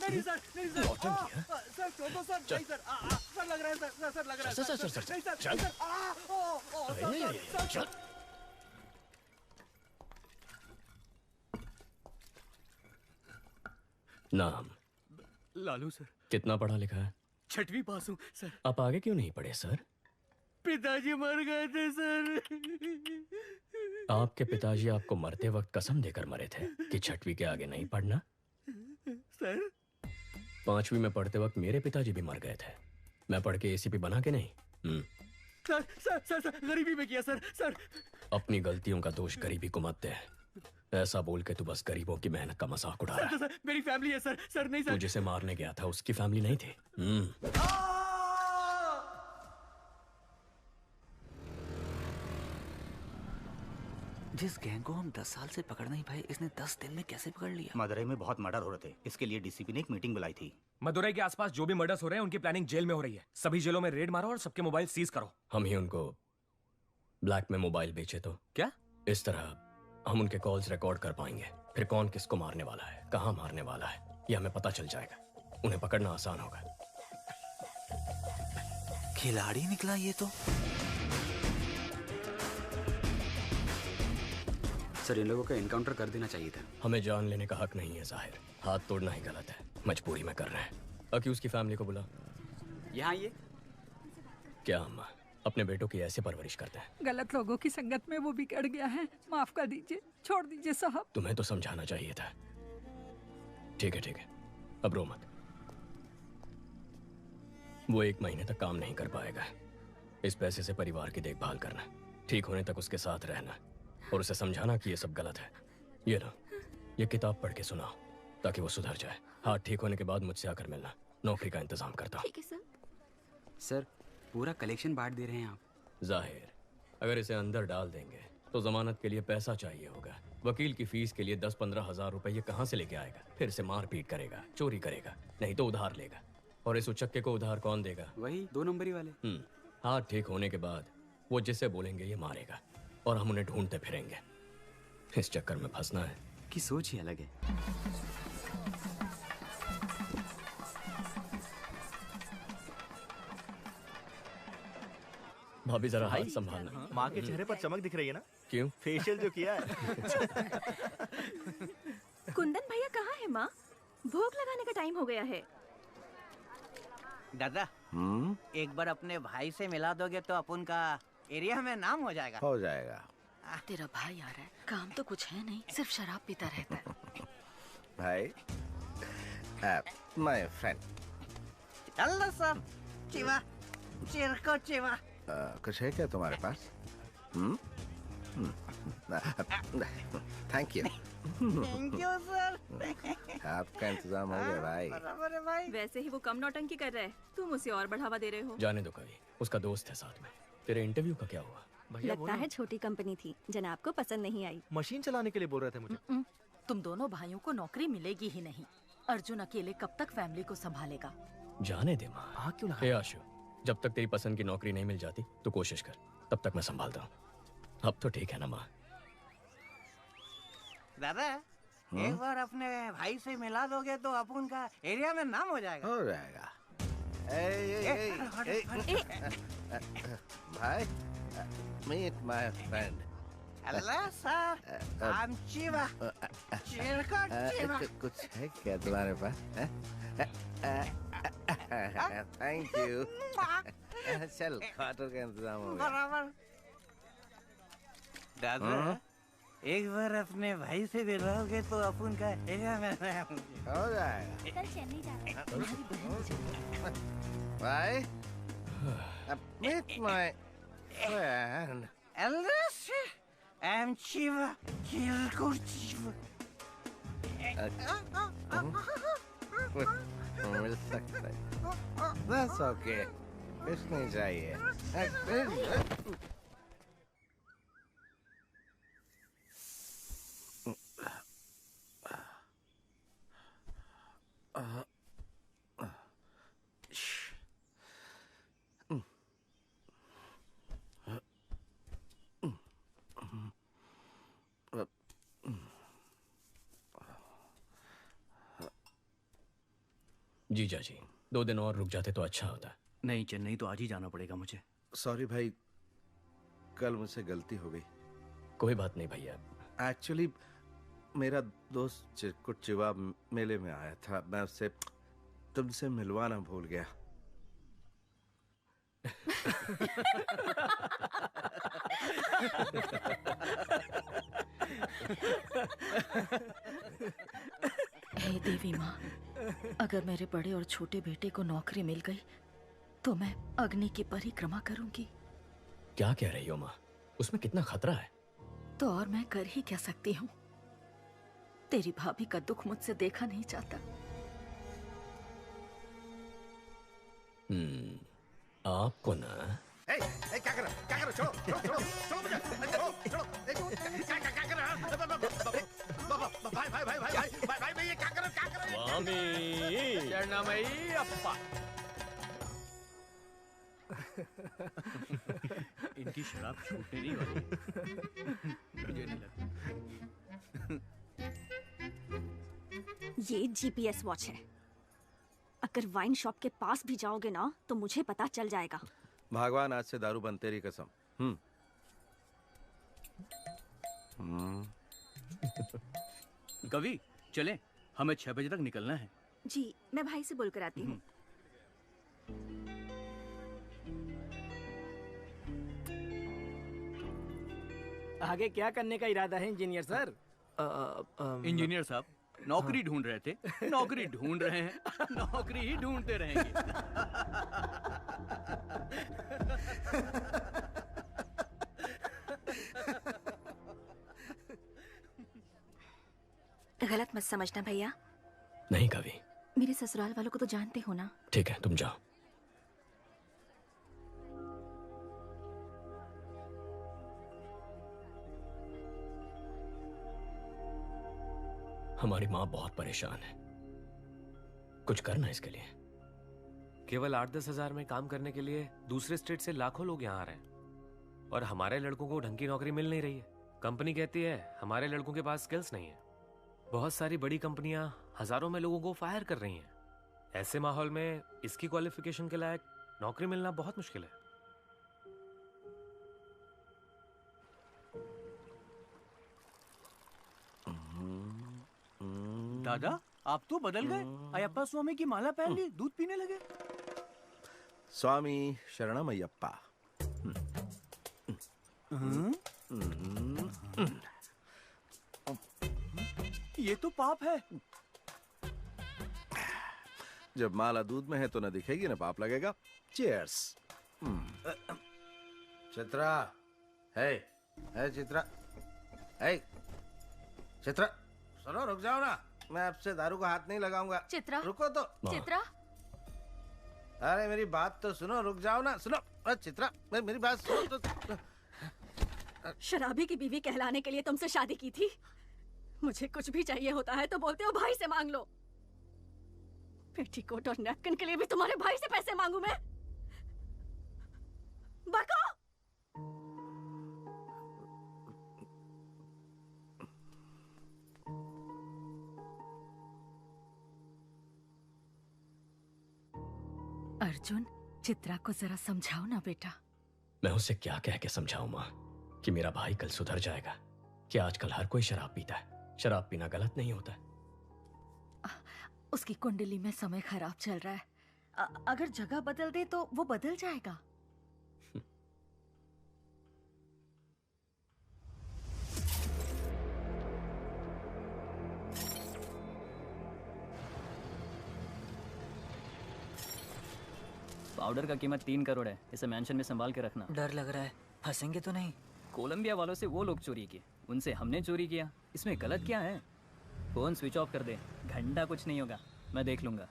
नहीं सर, नहीं सर, नौटंकी है? सर छोड़ दो सर, नहीं सर, सर लग रहा है सर, सर लग रहा है सर, सर, सर, सर, नहीं सर, चल। नहीं सर, चल। नाम? लालू सर। कितना पढ़ा लिखा है? 6वीं पास हूँ सर। आप आगे क्यों नहीं पढ़े सर? पिताजी मर गए थे सर। आपके पिताजी आपको मरते वक्त कसम देकर मरे थे कि 6वीं के आगे नहीं पढ़ना। सर 5वीं में पढ़ते वक्त मेरे पिताजी भी मर गए थे। मैं पढ़ के एसीपी बना के नहीं। सर सर सर सर गरीबी में किया सर, सर। अपनी गलतियों का दोष गरीबी को मत दे। ऐसा बोल के तू बस गरीबों की मेहनत का मजाक उड़ा रहा है। सर मेरी फैमिली है सर, सर नहीं सर। तू जिसे मारने गया था उसकी फैमिली नहीं थी। जिस गैंग को हम 10 साल से पकड़ नहीं पाए, इसने 10 दिन में कैसे पकड़ लिया? मदुरई में बहुत मर्डर हो रहे थे, इसके लिए डीसीपी ने एक मीटिंग बुलाई थी। मदुरई के आसपास जो भी मर्डर्स हो रहे हैं उनकी प्लानिंग जेल में हो रही है। सभी जेलों में रेड मारो और सबके मोबाइल सीज करो। हम ही उनको ब्लैक में मोबाइल बेचे तो क्या? इस तरह हम उनके कॉल्स रिकॉर्ड कर पाएंगे। फिर कौन किसको मारने वाला है, कहाँ मारने वाला है, ये हमें पता चल जाएगा। उन्हें पकड़ना आसान होगा। खिलाड़ी निकला ये तो। सर इन लोगों का एनकाउंटर कर देना चाहिए था। हमें जान लेने का हक नहीं है जाहिर। हाथ तोड़ना ही गलत है। मजबूरी में कर रहे हैं। अक्यूज की फैमिली को बुला। यहाँ ये क्या अम्मा अपने बेटों की ऐसे परवरिश करते हैं? गलत लोगों की संगत में वो बिगड़ गया है। माफ कर दीजिए, छोड़ दीजिए साहब। तुम्हें तो समझाना चाहिए था। ठीक है ठीक है, अब रो मत। वो 1 महीने तक काम नहीं कर पाएगा। इस पैसे से परिवार की देखभाल करना, ठीक होने तक उसके साथ रहना और उसे समझाना कि ये सब गलत है। ये लो, ये किताब पढ़ के सुनाओ ताकि वो सुधर जाए। हाथ ठीक होने के बाद मुझसे आकर मिलना। नौकरी का इंतजाम करता हूँ। ठीक है सर। सर पूरा कलेक्शन बांट दे रहे हैं आप। जाहिर, अगर इसे अंदर डाल देंगे तो जमानत के लिए पैसा चाहिए होगा। वकील की फीस के लिए 10-15 हजार रुपए ये कहाँ से लेके आएगा? फिर से मारपीट करेगा, चोरी करेगा, नहीं तो उधार लेगा। और इस उचक्के को उधार कौन देगा? वही 2 नंबरी वाले। हाथ ठीक होने के बाद वो जिसे बोलेंगे ये मारेगा और हम उन्हें ढूंढते फिरेंगे। इस चक्कर में फंसना है कि सोच ही अलग है। भाभी जरा हाथ संभालना। माँ के चेहरे पर चमक दिख रही है ना? क्यों? फेशियल जो किया है। कुंदन भैया कहाँ है माँ? भोग लगाने का टाइम हो गया है। दादा एक बार अपने भाई से मिला दोगे तो अपन का एरिया में नाम हो जाएगा। हो जाएगा। तेरा भाई आ रहा है, काम तो कुछ है नहीं, सिर्फ शराब पीता रहता है। भाई माय फ्रेंड। चलो सब चिवा चिरको चिवा। कुछ है क्या तुम्हारे पास? Thank you. Thank you sir. आपका इंतजाम हो गया भाई। बराबर है भाई। वैसे ही वो कम नौटंकी कर रहा है, तुम उसे और बढ़ावा दे रहे हो। जाने दो कभी, उसका दोस्त है साथ में। तेरे इंटरव्यू का क्या हुआ? लगता है छोटी कंपनी थी, जनाब को पसंद नहीं आई। मशीन चलाने के लिए बोल रहे थे मुझे। तुम दोनों भाइयों को नौकरी मिलेगी ही नहीं। अर्जुन अकेले कब तक फैमिली को संभालेगा? जाने दे माँ। हाँ क्यों ना? हे आशु, जब तक तेरी पसंद की नौकरी नहीं मिल जाती तो कोशिश कर, तब तक मैं संभालता हूँ। अब तो ठीक है ना माँ? दादा एक बार अपने भाई से मिला दोगे तो अपन का एरिया में नाम हो जाएगा। हो जाएगा। भाई मीट माय फ्रेंड। अल्लाह सर, I'm चिवा। चिरको चिवा। कुछ है क्या तुम्हारे पास? Thank you. चल क्वार्टर का इंतजाम हो गया। बराबर। दादा एक बार अपने भाई से मिलोगे तो अपन का एरिया में हो जाएगा। कल चेन्नई जा रहे हैं। भाई meet my friend. I'm Chiva. Chiva. मिल सकता है। That's okay. कुछ नहीं चाहिए। जीजा जी 2 दिन और रुक जाते तो अच्छा होता। नहीं, चेन्नई तो आज ही जाना पड़ेगा मुझे। सॉरी भाई, कल मुझसे गलती हो गई। कोई बात नहीं भैया। एक्चुअली मेरा दोस्त चिरकुट चिवा मेले में आया था, मैं उससे तुमसे मिलवाना भूल गया। हे देवी माँ, अगर मेरे बड़े और छोटे बेटे को नौकरी मिल गई तो मैं अग्नि की परिक्रमा करूंगी। क्या कह रही हो माँ? उसमें कितना खतरा है। तो और मैं कर ही क्या सकती हूँ? तेरी भाभी का दुख मुझसे देखा नहीं जाता। आपको ना क्या कर रहा? छोड़ो छोड़ो छोड़ो छोड़ो मुझे, छोड़ो क्या कर रहा? भाई भाई भाई भाई भाई भाई भाई ये क्या कर रहा? स्वामी शरणमयी अप्पा। इनकी शराब छूटने नहीं वाली। मुझे नहीं लगता। ये जीपीएस वॉच है। अगर वाइन शॉप के पास भी जाओगे ना तो मुझे पता चल जाएगा। भगवान आज से दारू बंद, तेरी कसम। कवि चले, हमें 6 बजे तक निकलना है। जी, मैं भाई से बोलकर आती हूँ। आगे क्या करने का इरादा है इंजीनियर सर? इंजीनियर साहब नौकरी ढूंढ रहे थे, नौकरी ढूंढ रहे हैं, नौकरी ही ढूंढते रहेंगे। गलत मत समझना भैया। नहीं कवि। मेरे ससुराल वालों को तो जानते हो ना। ठीक है, तुम जाओ। हमारी माँ बहुत परेशान है, कुछ करना इसके लिए। केवल 8-10 हजार में काम करने के लिए दूसरे स्टेट से लाखों लोग यहाँ आ रहे हैं और हमारे लड़कों को ढंग की नौकरी मिल नहीं रही है। कंपनी कहती है हमारे लड़कों के पास स्किल्स नहीं है। बहुत सारी बड़ी कंपनियां हजारों में लोगों को फायर कर रही हैं। ऐसे माहौल में इसकी क्वालिफिकेशन के लायक नौकरी मिलना बहुत मुश्किल है। दादा आप तो बदल गए। अयप्पा स्वामी की माला पहन ली, दूध पीने लगे। स्वामी शरणमयप्पा। ये तो पाप है। जब माला दूध में है तो न दिखेगी न पाप लगेगा। चीयर्स। चित्रा, है चित्रा, है चित्रा, सुनो रुक जाओ ना, मैं आपसे दारू का हाथ नहीं लगाऊंगा। चित्रा, रुको तो। चित्रा, अरे मेरी बात तो सुनो, रुक जाओ ना, सुनो। चित्रा मेरी बात सुनो तो। शराबी की बीवी कहलाने के लिए तुमसे शादी की थी। मुझे कुछ भी चाहिए होता है तो बोलते हो भाई से मांग लो। पेटीकोट और नैपकिन के लिए भी तुम्हारे भाई से पैसे मांगू मैं? बको! अर्जुन, चित्रा को जरा समझाओ ना बेटा। मैं उसे क्या कह के समझाऊं माँ कि मेरा भाई कल सुधर जाएगा? कि आजकल हर कोई शराब पीता है। शराब पीना गलत नहीं होता। उसकी कुंडली में समय खराब चल रहा है। अगर जगह बदल दे तो वो बदल जाएगा। पाउडर का कीमत 3 करोड़ है। इसे मेंशन में संभाल के रखना। डर लग रहा है, फंसेंगे तो नहीं? कोलंबिया वालों से वो लोग चोरी किए, उनसे हमने चोरी किया। इसमें गलत क्या है? फोन स्विच ऑफ कर दे, घंटा कुछ नहीं होगा, मैं देख लूंगा।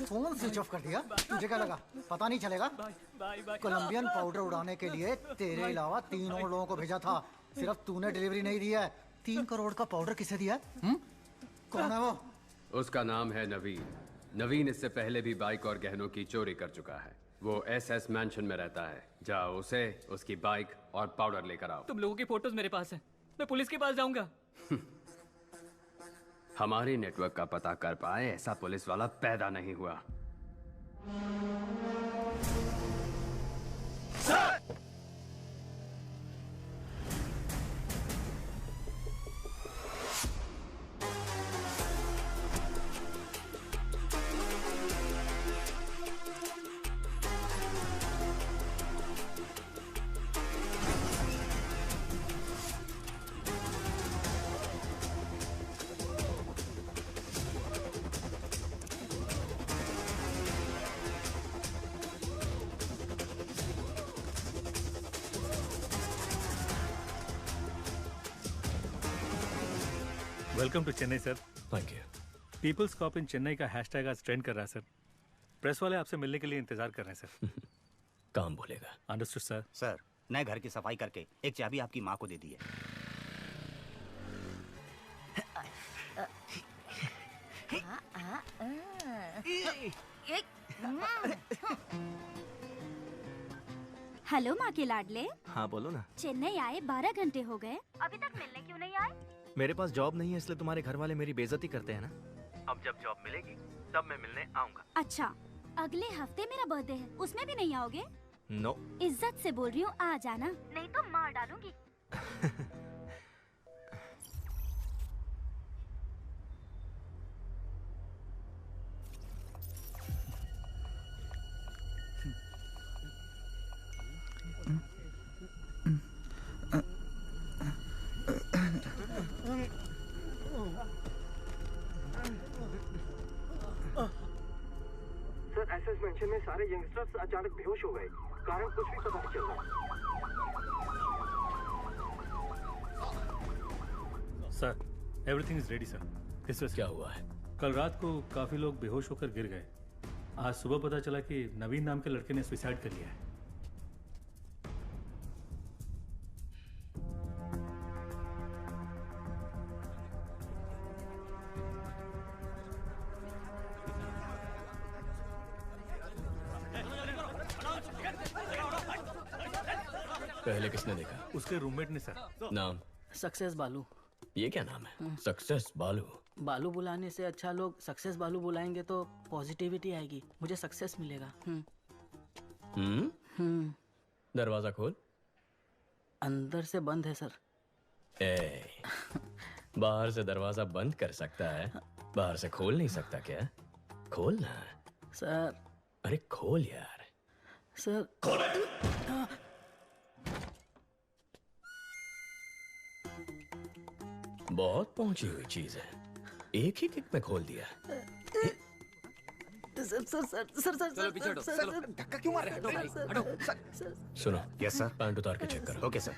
फोन स्विच ऑफ कर दिया? तुझे क्या लगा पता नहीं चलेगा? कोलंबियन पाउडर उड़ाने के लिए तेरे अलावा 3 और लोगों को भेजा था, सिर्फ तूने डिलीवरी नहीं दी है। 3 करोड़ का पाउडर किसे दिया? कौन है वो? उसका नाम है नवीन। नवीन इससे पहले भी बाइक और गहनों की चोरी कर चुका है। वो SS मैंशन में रहता है। जाओ उसे, उसकी बाइक और पाउडर लेकर आओ। तुम लोगों की फोटोज मेरे पास हैं। मैं पुलिस के पास जाऊंगा। हमारी नेटवर्क का पता कर पाए ऐसा पुलिस वाला पैदा नहीं हुआ। Welcome to Chennai sir. Thank you. Peoples cop in Chennai का हैशटैग आज ट्रेंड कर रहा है सर। प्रेस वाले आपसे मिलने के लिए इंतजार कर रहे हैं सर। काम बोलेगा। Understood sir. सर, नए घर की सफाई करके एक चाबी आपकी माँ को दे दी है। हेलो माँ के लाडले। हाँ बोलो ना। चेन्नई आए 12 घंटे हो गए, अभी तक मिलने क्यों नहीं आए? मेरे पास जॉब नहीं है इसलिए तुम्हारे घर वाले मेरी बेइज्जती करते हैं ना। अब जब जॉब मिलेगी तब मैं मिलने आऊंगा। अच्छा, अगले हफ्ते मेरा बर्थडे है, उसमें भी नहीं आओगे? नो। इज्जत से बोल रही हूँ, आ जाना, नहीं तो मार डालूंगी। सर, एसएस मेंशन में सारे यंगस्टर्स अचानक बेहोश हो गए। कारण कुछ भी पता नहीं चल रहा। Sir, everything is ready sir. किस वजह क्या हुआ है? कल रात को काफी लोग बेहोश होकर गिर गए। आज सुबह पता चला कि नवीन नाम के लड़के ने सुसाइड कर लिया है। पहले किसने देखा? उसके रूममेट ने सर। नाम? सक्सेस बालू। ये क्या नाम है? सक्सेस बालू। बालू बुलाने से अच्छा लोग सक्सेस बालू बुलाएंगे तो पॉजिटिविटी आएगी, मुझे सक्सेस मिलेगा। दरवाजा खोल। अंदर से बंद है सर। बाहर से दरवाजा बंद कर सकता है, बाहर से खोल नहीं सकता क्या? खोल ना सर। अरे खोल यार। सर बहुत पहुंची हुई चीज है, एक ही किक में खोल दिया। Sir sir sir sir sir चलो पीछे हटो, चलो। धक्का क्यों मार रहे हो? हटो। सुनो। Yes sir. पैंट उतार के चेक करो। Okay sir.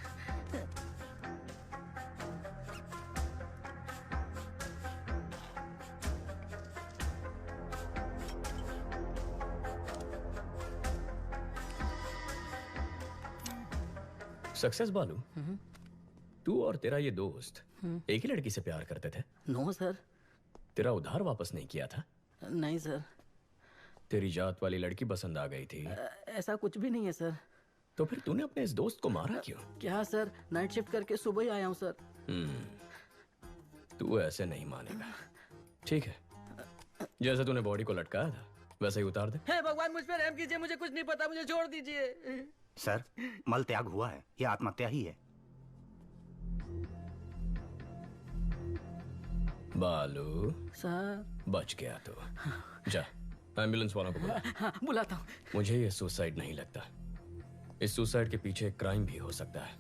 सक्सेस बालू, तू और तेरा ये दोस्त एक ही लड़की से प्यार करते थे? No sir. तेरा उधार वापस नहीं किया था? नहीं सर। तेरी जात वाली लड़की पसंद आ गई थी? ऐसा कुछ भी नहीं है सर। तो फिर तूने अपने इस दोस्त को मारा क्यों? क्या सर, नाइट शिफ्ट करके सुबह ही आया हूँ सर। तू ऐसे नहीं मानेगा। ठीक है, जैसे तूने बॉडी को लटकाया था वैसे ही उतार दे। हे भगवान, मुझ पे रहम कीजिए, मुझे कुछ नहीं पता, मुझे छोड़ दीजिए। सर, मल त्याग हुआ है, यह आत्महत्या ही है। बालू सर। बच गया तो जा एम्बुलेंस वालों को बुला। हाँ, बुलाता हूँ। मुझे ये सुसाइड नहीं लगता, इस सुसाइड के पीछे एक क्राइम भी हो सकता है।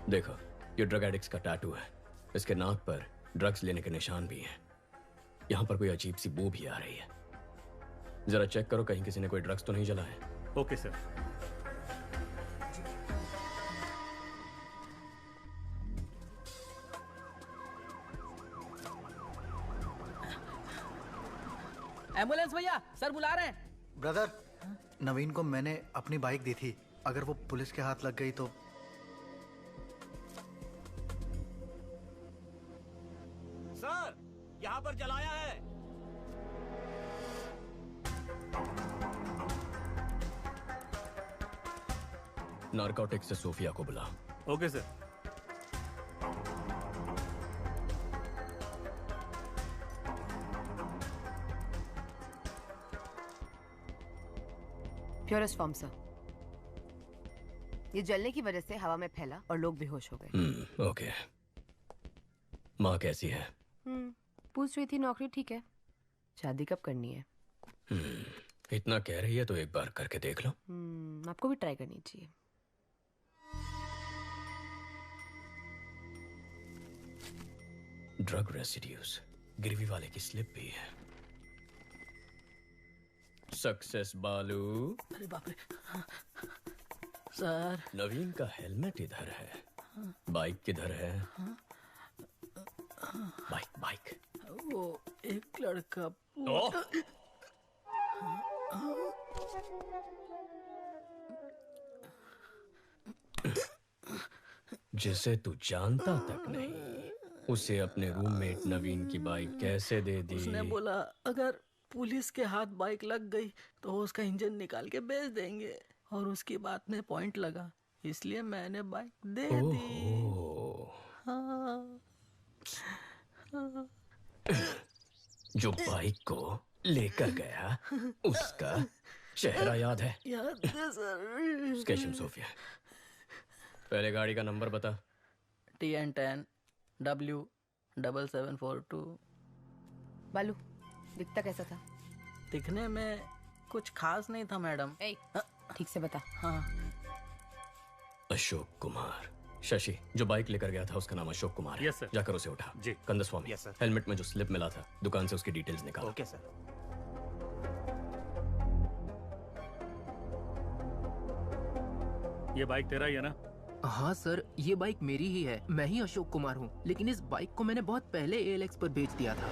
देखो, ये ड्रग एडिक्ट्स का टैटू है, इसके नाक पर ड्रग्स लेने के निशान भी हैं। यहाँ पर कोई अजीब सी बू भी आ रही है, जरा चेक करो कहीं किसी ने कोई ड्रग्स तो नहीं जला है। Okay sir. एम्बुलेंस भैया, सर बुला रहे हैं। ब्रदर, नवीन को मैंने अपनी बाइक दी थी, अगर वो पुलिस के हाथ लग गई तो। सर, यहाँ पर जलाया है। नारकोटिक्स से सोफिया को बुला। Okay sir. Purest form sir. ये जलने की वजह से हवा में फैला और लोग बेहोश हो गए। ओके। माँ कैसी है? पूछ रही थी नौकरी ठीक है, शादी कब करनी है? इतना कह रही है तो एक बार करके देख लो। आपको भी ट्राई करनी चाहिए। ड्रग रेसिड्यूज, गिरवी वाले की स्लिप भी है। सक्सेस बालू। अरे बाप रे सर। नवीन का हेलमेट इधर है, बाइक किधर है? बाइक वो एक लड़का जिसे तू जानता तक नहीं, उसे अपने रूममेट नवीन की बाइक कैसे दे दी? उसने बोला अगर पुलिस के हाथ बाइक लग गई तो उसका इंजन निकाल के बेच देंगे, और उसकी बात में पॉइंट लगा, इसलिए मैंने बाइक दे दी। जो बाइक को लेकर गया उसका चेहरा याद है? याद है सर। स्केचम सोफिया, पहले गाड़ी का नंबर बता। TN10 W7742। बालू दिखता कैसा था? दिखने में कुछ खास नहीं था मैडम। ठीक से बता। हाँ। अशोक कुमार। शशि, जो बाइक लेकर गया था उसका नाम अशोक कुमार है। Yes sir. जाकर उसे उठा। जी। Kandaswamy, yes sir. हेलमेट में जो स्लिप मिला था दुकान से उसकी डिटेल्स निकाल। Okay sir. ये बाइक तेरा ही है ना? हाँ सर, ये बाइक मेरी ही है। मैं ही अशोक कुमार हूँ, लेकिन इस बाइक को मैंने बहुत पहले ALX पर बेच दिया था।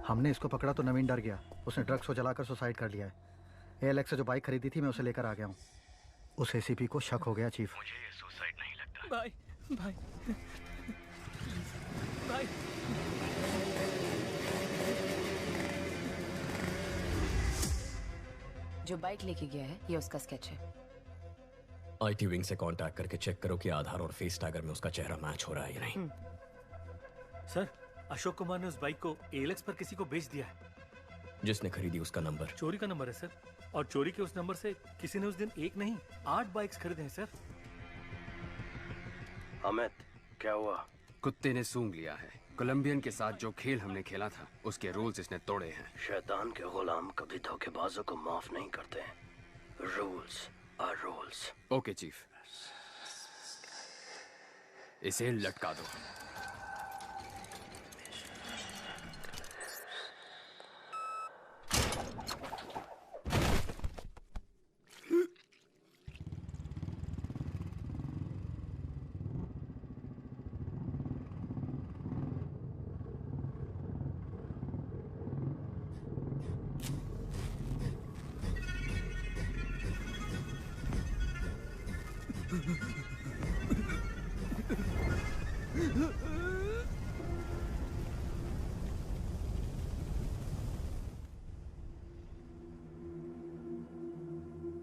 हमने इसको पकड़ा तो नवीन डर गया, उसने ड्रग्स को जलाकर सुसाइड कर लिया है। ALX से जो बाइक खरीदी थी मैं उसे लेकर आ गया हूँ। उस ACP को शक हो गया चीफ। मुझे ये सुसाइड नहीं लगता। भाई भाई भाई। जो बाइक लेके गया है ये उसका स्केच है। IT विंग से कांटेक्ट करके चेक करो कि आधार और फेस टैगर में उसका चेहरा मैच हो रहा है या नहीं। सर, अशोक कुमार ने उस बाइक को ALX पर किसी को बेच दिया है। जिसने खरीदी उसका नंबर? चोरी का नंबर है सर, और चोरी के उस नंबर से किसी ने उस दिन एक नहीं 8 बाइक्स खरीदे हैं सर। अमित, क्या हुआ? कुत्ते ने सूंघ लिया है। कोलंबियन के साथ जो खेल हमने खेला था उसके रूल्स इसने तोड़े हैं। शैतान के गुलाम कभी धोखेबाजों को माफ नहीं करते। Rules are rules. Okay chief, इसे लटका दो।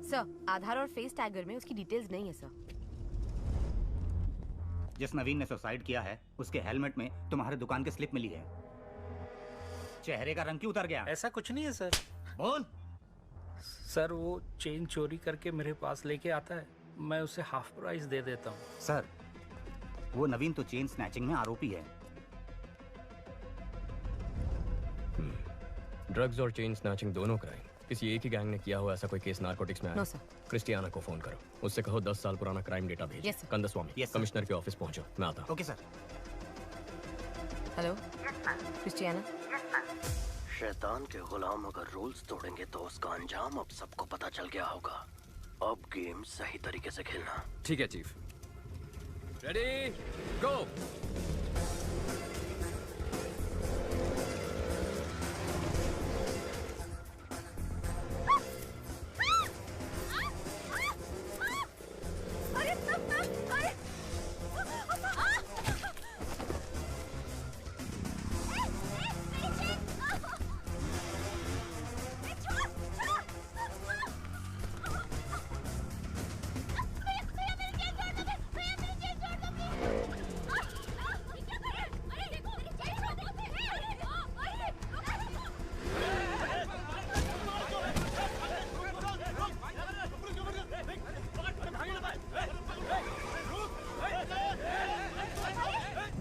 सर, आधार और फेस टैगर में उसकी डिटेल्स नहीं है सर। जिस नवीन ने सुसाइड किया है उसके हेलमेट में तुम्हारे दुकान की स्लिप मिली है। चेहरे का रंग क्यों उतर गया? ऐसा कुछ नहीं है सर। बोल। सर वो चेन चोरी करके मेरे पास लेके आता है, मैं उसे हाफ प्राइस दे देता हूँ। सर, वो नवीन तो चेन स्नैचिंग में आरोपी है। ड्रग्स और चेन स्नैचिंग दोनों क्राइम किसी एक ही गैंग ने किया हुआ ऐसा कोई केस नारकोटिक्स में आया? No sir. क्रिस्टियाना को फोन करो, उससे कहो 10 साल पुराना क्राइम डेटा भेजो। Yes, sir. कंदस्वामी, कमिश्नर के ऑफिस पहुंचो, मैं आता हूं। Okay sir. Hello Christiana. शैतान के गुलाम अगर रूल्स तोड़ेंगे तो उसका अंजाम अब सबको पता चल गया होगा। अब गेम सही तरीके से खेलना। ठीक है चीफ। रेडी, गो।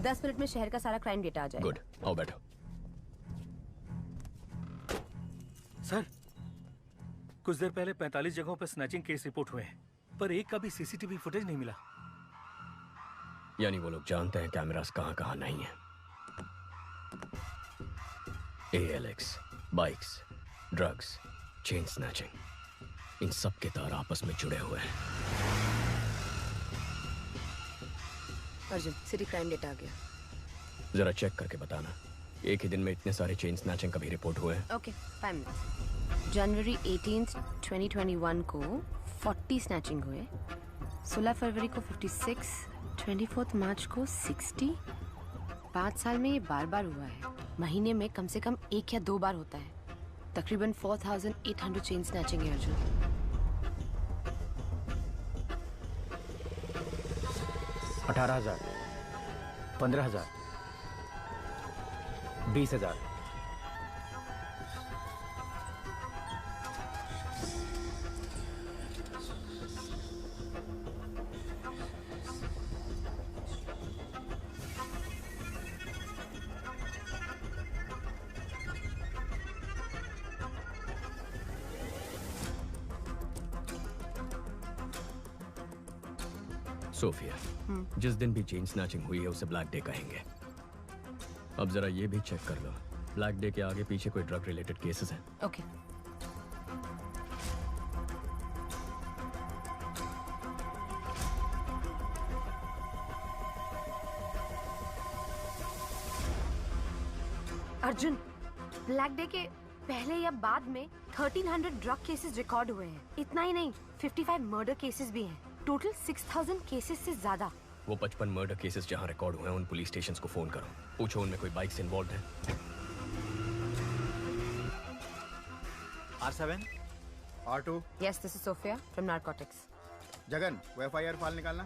10 मिनट में शहर का सारा क्राइम डेटा आ जाएगा। गुड, आओ बैठो। सर, कुछ देर पहले 45 जगहों पर स्नैचिंग केस रिपोर्ट हुए हैं, पर एक का भी सीसीटीवी फुटेज नहीं मिला। यानी वो लोग जानते हैं कैमरास कहां कहां नहीं है। ALX, bikes, drugs, chain snatching, इन सब के तार आपस में जुड़े हुए हैं। अर्जुन, सिटी क्राइम डेटा आ गया। जरा चेक करके बताना, एक ही दिन में इतने सारे चेन स्नैचिंग कभी रिपोर्ट हुए हैं? Okay, 5 minute. जनवरी 18, 2021 को 40 स्नैचिंग हुए, 16 फरवरी को 56, 24 मार्च को 60। 5 साल में ये बार बार हुआ है। महीने में कम से कम 1 या 2 बार होता है। तकरीबन 4800 चेन स्नैचिंग है अर्जुन। 18,000, 15,000, 20,000। सोफिया, जिस दिन भी चेन स्नैचिंग हुई है उसे ब्लैक डे कहेंगे। अब जरा ये भी चेक कर लो, ब्लैक डे के आगे पीछे कोई ड्रग रिलेटेड केसेस हैं? ओके। अर्जुन, ब्लैक डे के पहले या बाद में 1300 ड्रग केसेस रिकॉर्ड हुए हैं। इतना ही नहीं, 55 मर्डर केसेस भी हैं। टोटल 6000 केसेस से ज्यादा। वो 55 मर्डर केसेस जहां रिकॉर्ड हुए हैं उन पुलिस स्टेशंस को फोन करो, पूछो उनमें कोई बाइक्स इन्वॉल्व है। R7, R2। Yes, this is Sophia from Narcotics. Jagan, वो FIR फाइल निकालना।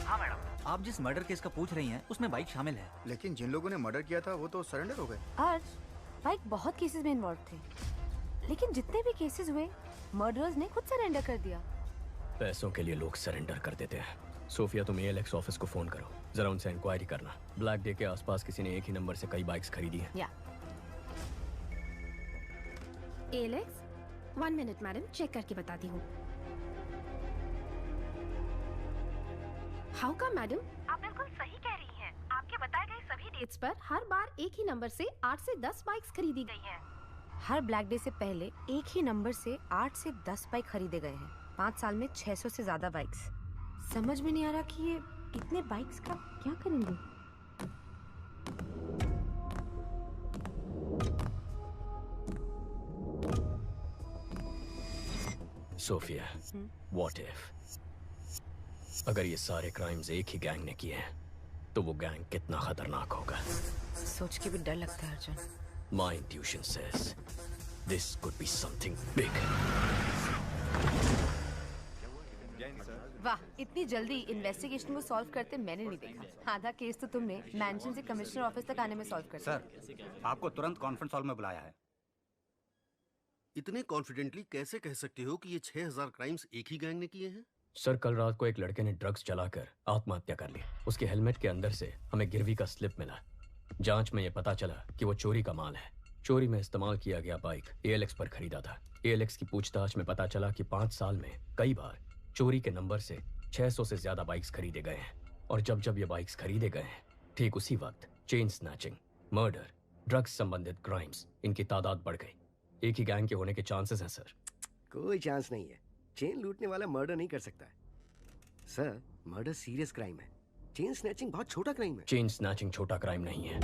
हाँ मैडम। आप जिस मर्डर केस का पूछ रही हैं उसमें बाइक शामिल है। लेकिन जिन लोगों ने मर्डर किया था वो तो सरेंडर हो गए। अर्ज, बाइक बहुत केसेस में इन्वॉल्व थे, लेकिन जितने भी केसेस हुए मर्डरर्स ने खुद सरेंडर कर दिया। पैसों के लिए लोग सरेंडर कर देते हैं। सोफिया, तुम ALX ऑफिस को फोन करो, जरा उनसे इंक्वायरी करना। ब्लैक डे के आसपास किसी ने एक ही नंबर से कई बाइक्स खरीदी हैं। या ALX, 1 मिनट मैडम, चेक करके बताती हूँ। How come madam? आप बिल्कुल सही कह रही हैं। आपके बताए गए सभी डेट्स पर हर बार एक ही नंबर से 8 से 10 बाइक्स खरीदी गई हैं। हर ब्लैक डे से पहले एक ही नंबर से 8 से 10 बाइक खरीदे गए हैं। 5 साल में 600 से ज्यादा बाइक्स। समझ में नहीं आ रहा कि ये इतने बाइक्स का क्या करेंगे। सोफिया, व्हाट इफ अगर ये सारे क्राइम्स एक ही गैंग ने किए हैं तो वो गैंग कितना खतरनाक होगा। सोच के भी डर लगता है Arjun. My intuition says this could be something big. वाह, इतनी जल्दी इन्वेस्टिगेशन को सॉल्व करते मैंने नहीं देखा। आधा केस तो तुमने मैंशन से कमिश्नर ऑफिस तक आने में सॉल्व कर दिया। सर, आपको तुरंत कॉन्फ्रेंस हॉल में बुलाया है। इतने कॉन्फिडेंटली कैसे कह सकते हो कि ये 6000 क्राइम्स एक ही गैंग ने किए हैं? सर, कल रात को एक लड़के ने ड्रग्स चलाकर आत्महत्या कर ली। उसके हेलमेट के अंदर से हमें गिरवी का स्लिप मिला। जांच में ये पता चला कि वो चोरी का माल है। चोरी में इस्तेमाल किया गया बाइक ALX पर खरीदा था। ALX की पूछताछ में पता चला कि 5 साल में कई बार चोरी के नंबर से 600 से ज्यादा बाइक्स खरीदे गए हैं। और जब जब ये बाइक्स खरीदे गए हैं, ठीक उसी वक्त चेन स्नैचिंग, मर्डर, ड्रग्स संबंधित क्राइम्स, इनकी तादाद बढ़ गई। एक ही गैंग के होने के चांसेस हैं सर। कोई चांस नहीं है। चेन लूटने वाला मर्डर नहीं कर सकता है सर। मर्डर सीरियस क्राइम है। चेन स्नैचिंग बहुत छोटा क्राइम है। चेन स्नैचिंग छोटा क्राइम नहीं है।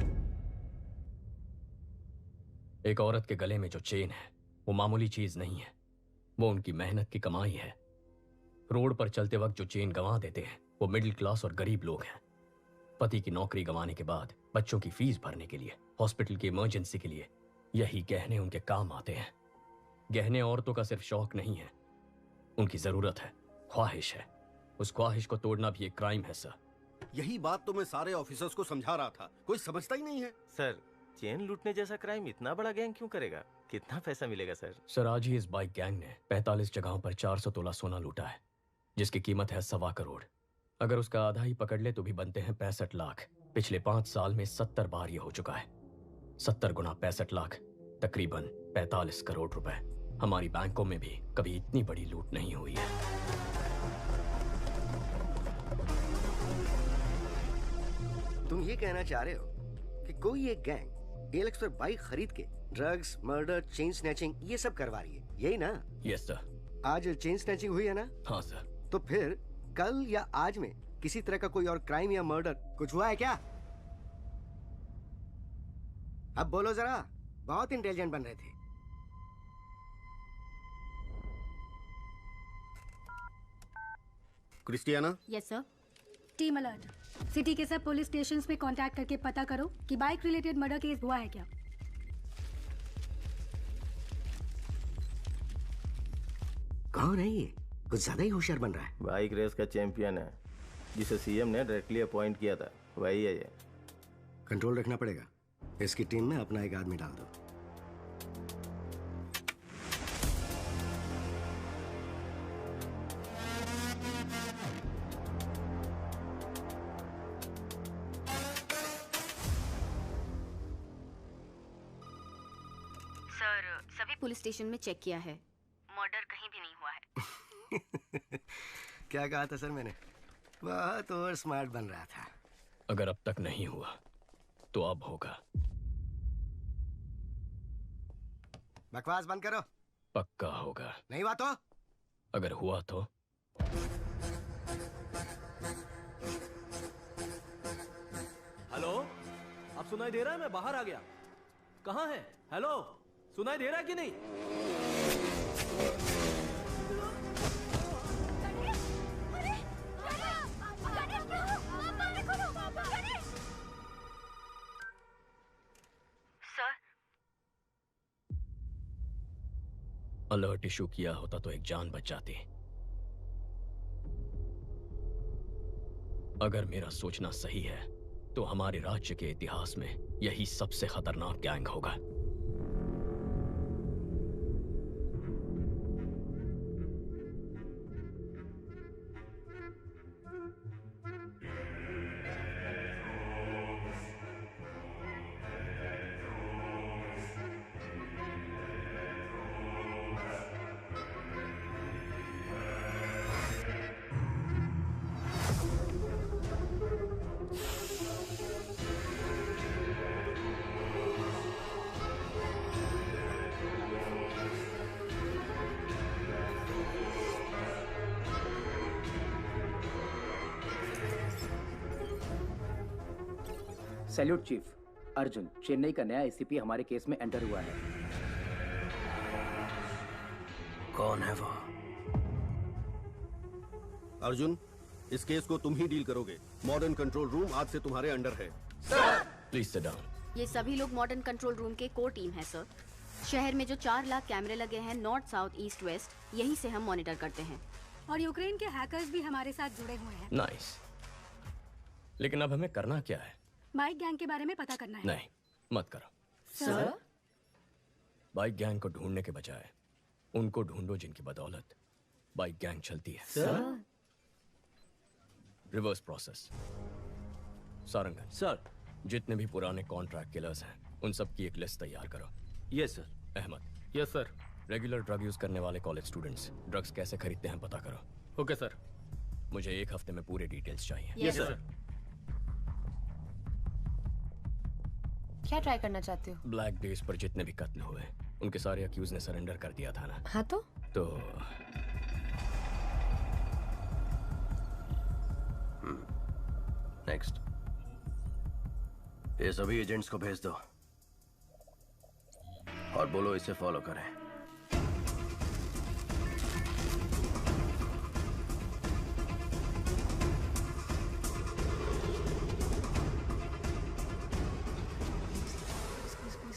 एक औरत के गले में जो चेन है वो मामूली चीज नहीं है, वो उनकी मेहनत की कमाई है। रोड पर चलते वक्त जो चेन गंवा देते हैं वो मिडिल क्लास और गरीब लोग हैं। पति की नौकरी गंवाने के बाद बच्चों की फीस भरने के लिए, हॉस्पिटल की इमरजेंसी के लिए यही गहने उनके काम आते हैं। गहने औरतों का सिर्फ शौक नहीं है, उनकी जरूरत है, ख्वाहिश है। उस ख्वाहिश को तोड़ना भी एक क्राइम है सर। यही बात तो मैं सारे ऑफिसर्स को समझा रहा था, कोई समझता ही नहीं है। सर, चेन लूटने जैसा क्राइम इतना बड़ा गैंग क्यों करेगा? कितना पैसा मिलेगा सर? सर आज ही इस बाइक गैंग ने 45 जगहों पर 400 तोला सोना लूटा है, जिसकी कीमत है 1.25 करोड़। अगर उसका आधा ही पकड़ ले तो भी बनते हैं 65 लाख। पिछले 5 साल में 70 बार ये हो चुका है। 70 गुना 65 लाख, तकरीबन 45 करोड़ रुपए। हमारी बैंकों में भी कभी इतनी बड़ी लूट नहीं हुई है। तुम ये कहना चाह रहे हो कि कोई एक गैंग एलेक्स पर बाइक खरीद के ड्रग्स, मर्डर, चेन स्नैचिंग ये सब करवा रही है, यही ना? Yes sir. आज चेन स्नैचिंग हुई है ना? हाँ सर। तो फिर कल या आज में किसी तरह का कोई और क्राइम या मर्डर कुछ हुआ है क्या? अब बोलो जरा, बहुत इंटेलिजेंट बन रहे थे। Christiana? Yes sir. Team alert, city के सब पुलिस स्टेशंस में कांटेक्ट करके पता करो कि बाइक रिलेटेड मर्डर केस हुआ है क्या। कौन है ये? कुछ ज्यादा ही होशियार बन रहा है। बाइक रेस का चैंपियन है, जिसे सीएम ने डायरेक्टली अपॉइंट किया था, वही है ये। कंट्रोल रखना पड़ेगा। इसकी टीम में अपना एक आदमी डाल दो। सर सभी पुलिस स्टेशन में चेक किया है, मर्डर कहीं भी नहीं हुआ है। क्या कहा था सर मैंने? बहुत और स्मार्ट बन रहा था। अगर अब तक नहीं हुआ तो अब होगा। बकवास बंद करो। पक्का होगा। नहीं हुआ तो? अगर हुआ तो? हेलो, अब सुनाई दे रहा है? मैं बाहर आ गया। कहाँ है? हेलो, सुनाई दे रहा है कि नहीं? अलर्ट इशू किया होता तो एक जान बच जाती। अगर मेरा सोचना सही है तो हमारे राज्य के इतिहास में यही सबसे खतरनाक गैंग होगा। Salute chief. अर्जुन, चेन्नई का नया एसीपी हमारे केस में एंटर हुआ है। कौन है वो? अर्जुन, इस केस को तुम ही डील करोगे। मॉडर्न कंट्रोल रूम आज से तुम्हारे अंडर है। Please sit down. ये सभी लोग मॉडर्न कंट्रोल रूम के कोर टीम है सर। शहर में जो 4 लाख कैमरे लगे हैं नॉर्थ, साउथ, ईस्ट, वेस्ट, यहीं से हम मॉनिटर करते हैं। और यूक्रेन के हैकर्स भी हमारे साथ जुड़े हुए हैं। नाइस। लेकिन अब हमें करना क्या है? बाइक गैंग के बारे में पता करना है। नहीं, मत करो सर। बाइक गैंग को ढूंढने के बजाय उनको ढूंढो जिनकी बदौलत बाइक गैंग चलती है। Sir. Reverse process. Sarangan sir, जितने भी पुराने कॉन्ट्रैक्ट किलर्स हैं उन सब की एक लिस्ट तैयार करो। Yes sir. Ahmed. Yes sir. Regular drug use करने वाले कॉलेज स्टूडेंट्स ड्रग्स कैसे खरीदते हैं पता करो। Okay sir. मुझे 1 हफ्ते में पूरे डिटेल्स चाहिए। Yes sir. क्या ट्राई करना चाहते हो? ब्लैक डेज पर जितने भी कत्ल हुए उनके सारे अक्यूज ने सरेंडर कर दिया था ना। हाँ तो नेक्स्ट। ये सभी एजेंट्स को भेज दो और बोलो इसे फॉलो करें।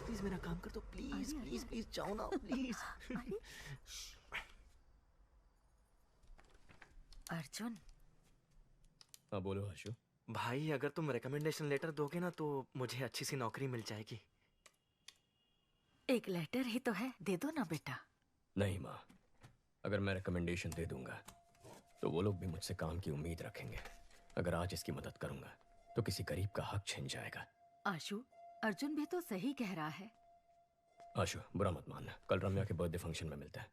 प्लीज मेरा काम कर दो, प्लीज प्लीज प्लीज, जाओ ना प्लीज। अर्जुन। हाँ बोलो आशु। भाई, अगर तुम रिकमेंडेशन लेटर दोगे ना तो मुझे अच्छी सी नौकरी मिल जाएगी। एक लेटर ही तो है, दे दो ना बेटा। नहीं माँ, अगर मैं रिकमेंडेशन दे दूंगा तो वो लोग भी मुझसे काम की उम्मीद रखेंगे। अगर आज इसकी मदद करूंगा तो किसी गरीब का हक छिन जाएगा। आशु, अर्जुन भी तो सही कह रहा है। आशु, बुरा मत मानना, कल रम्या के बर्थडे फंक्शन में मिलता है।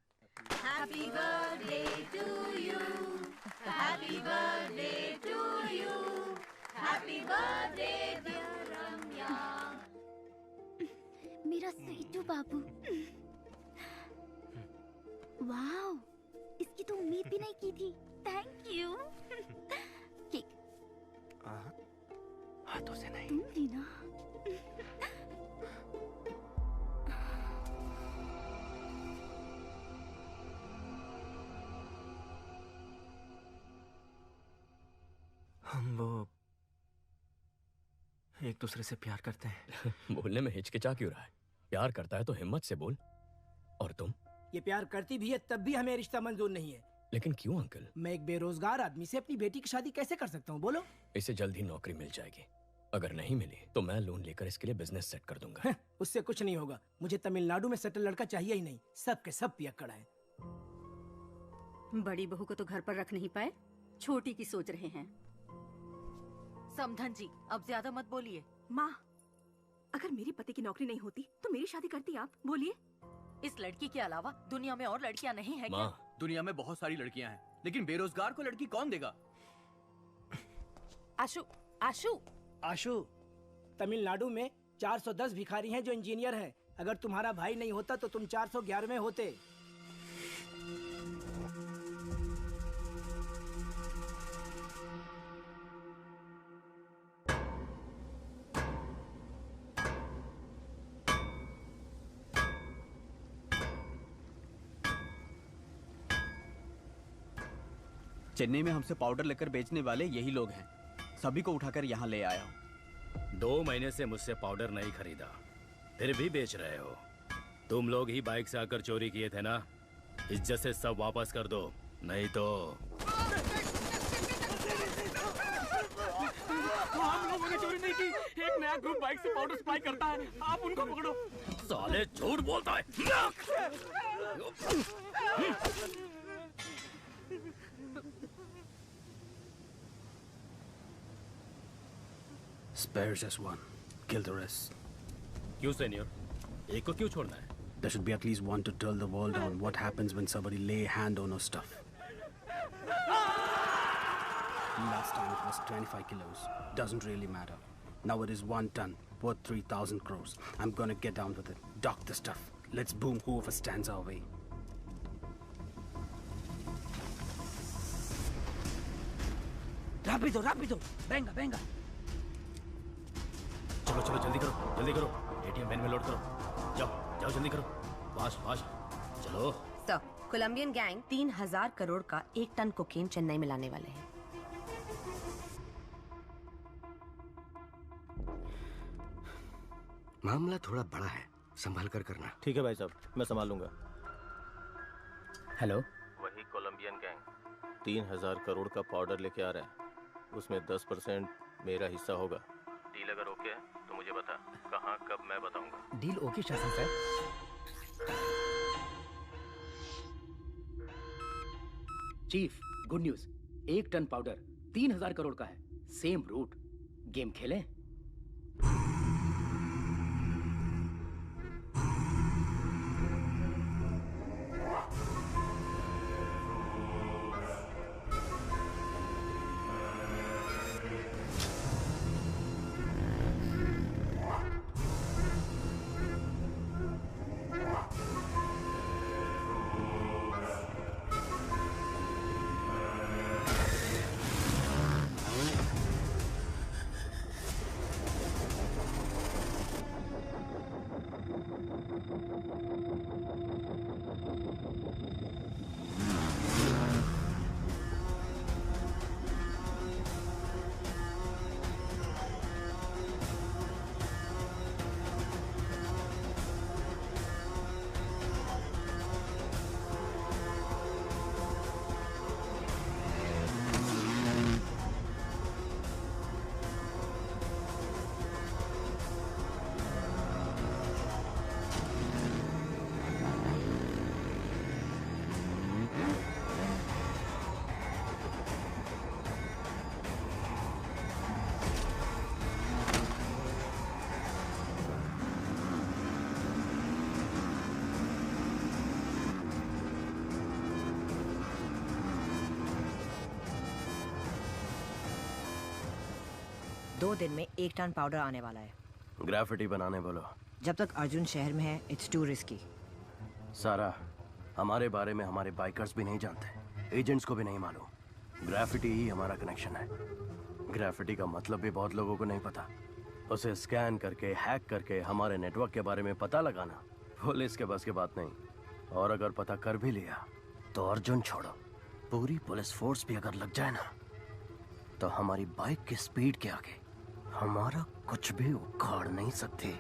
Happy birthday to you. Happy birthday to you. Happy birthday dear Ramya. मेरा स्वीटू बाबू। वाओ, इसकी तो उम्मीद भी नहीं की थी। Thank you. केक हाथों से नहीं। तुम भी ना। हम वो एक दूसरे से प्यार करते हैं। बोलने में हिचकिचा क्यों रहा है? प्यार करता है तो हिम्मत से बोल। और तुम? ये प्यार करती भी है तब भी हमें रिश्ता मंजूर नहीं है। लेकिन क्यों अंकल? मैं एक बेरोजगार आदमी से अपनी बेटी की शादी कैसे कर सकता हूँ, बोलो? इसे जल्द ही नौकरी मिल जाएगी। अगर नहीं मिली तो मैं लोन लेकर इसके लिए बिजनेस सेट कर दूंगा। उससे कुछ नहीं होगा। मुझे तमिलनाडु में सेटल लड़का चाहिए ही नहीं। सब के सब पियक्कड़ हैं। बड़ी बहू को तो घर पर रख नहीं पाए, छोटी की सोच रहे हैं। समधन जी, अब ज्यादा मत बोलिए। माँ, अगर मेरे पति की नौकरी नहीं होती तो मेरी शादी करती आप? बोलिए। इस लड़की के अलावा दुनिया में और लड़कियां नहीं है क्या? दुनिया में बहुत सारी लड़कियां हैं, लेकिन बेरोजगार को लड़की कौन देगा? आशु, आशु, आशु, तमिलनाडु में 410 भिखारी हैं जो इंजीनियर हैं। अगर तुम्हारा भाई नहीं होता तो तुम 411वें होते। चेन्नई में हमसे पाउडर लेकर बेचने वाले यही लोग हैं। सभी को उठाकर यहाँ ले आया हूँ। 2 महीने से मुझसे पाउडर नहीं खरीदा, फिर भी बेच रहे हो। तुम लोग ही बाइक से आकर चोरी किए थे ना? इज्जत से सब वापस कर दो, नहीं तो। हम लोगों ने चोरी नहीं की। एक नया ग्रुप बाइक से पाउडर सप्लाई करता है, आप उनको पकड़ो। साले झूठ बोलता है। Spare just one. Kill the rest. क्यों सीनियर? एक को क्यों छोड़ना है? There should be at least one to tell the world on what happens when somebody lay hand on our stuff. Last time it was 25 kilos. Doesn't really matter. Now it is 1 ton, worth 3,000 crores. I'm gonna get down with it. Dock the stuff. Let's boom whoever stands our way. Rápido, rápido. Venga, venga. चलो चलो जल्दी करो, जल्दी करो। ATM van में load करो। जाओ जाओ जल्दी करो, फास्ट फास्ट चलो। सर, कोलंबियन गैंग 3000 करोड़ का 1 टन कोकेन चेन्नई में लाने वाले हैं। मामला थोड़ा बड़ा है, संभाल कर करना। ठीक है भाई साहब, मैं संभाल लूंगा। हेलो, वही कोलंबियन गैंग 3000 करोड़ का पाउडर लेके आ रहा है। उसमें 10% मेरा हिस्सा होगा। डील अगर ओके है तो मुझे बता, कहाँ कब मैं बताऊंगा। डील ओके शासन sir. Chief, good news. 1 ton powder 3000 crore का है। Same root. गेम खेलें? 2 दिन में 1 टन पाउडर आने वाला है। ग्राफिटी बनाने बोलो। जब तक अर्जुन शहर में है, इट्स टू रिस्की। सारा, हमारे बारे में हमारे बाइकर्स भी नहीं जानते, एजेंट्स को भी नहीं मालूम। ग्राफिटी ही हमारा कनेक्शन है। ग्राफिटी का मतलब भी बहुत लोगों को नहीं पता। उसे स्कैन करके, हैक करके हमारे नेटवर्क के बारे में पता लगाना पुलिस के बस की बात नहीं। और अगर पता कर भी लिया तो अर्जुन छोड़ो, पूरी पुलिस फोर्स भी अगर लग जाए ना, तो हमारी बाइक की स्पीड के आगे हमारा कुछ भी उखाड़ नहीं सकती।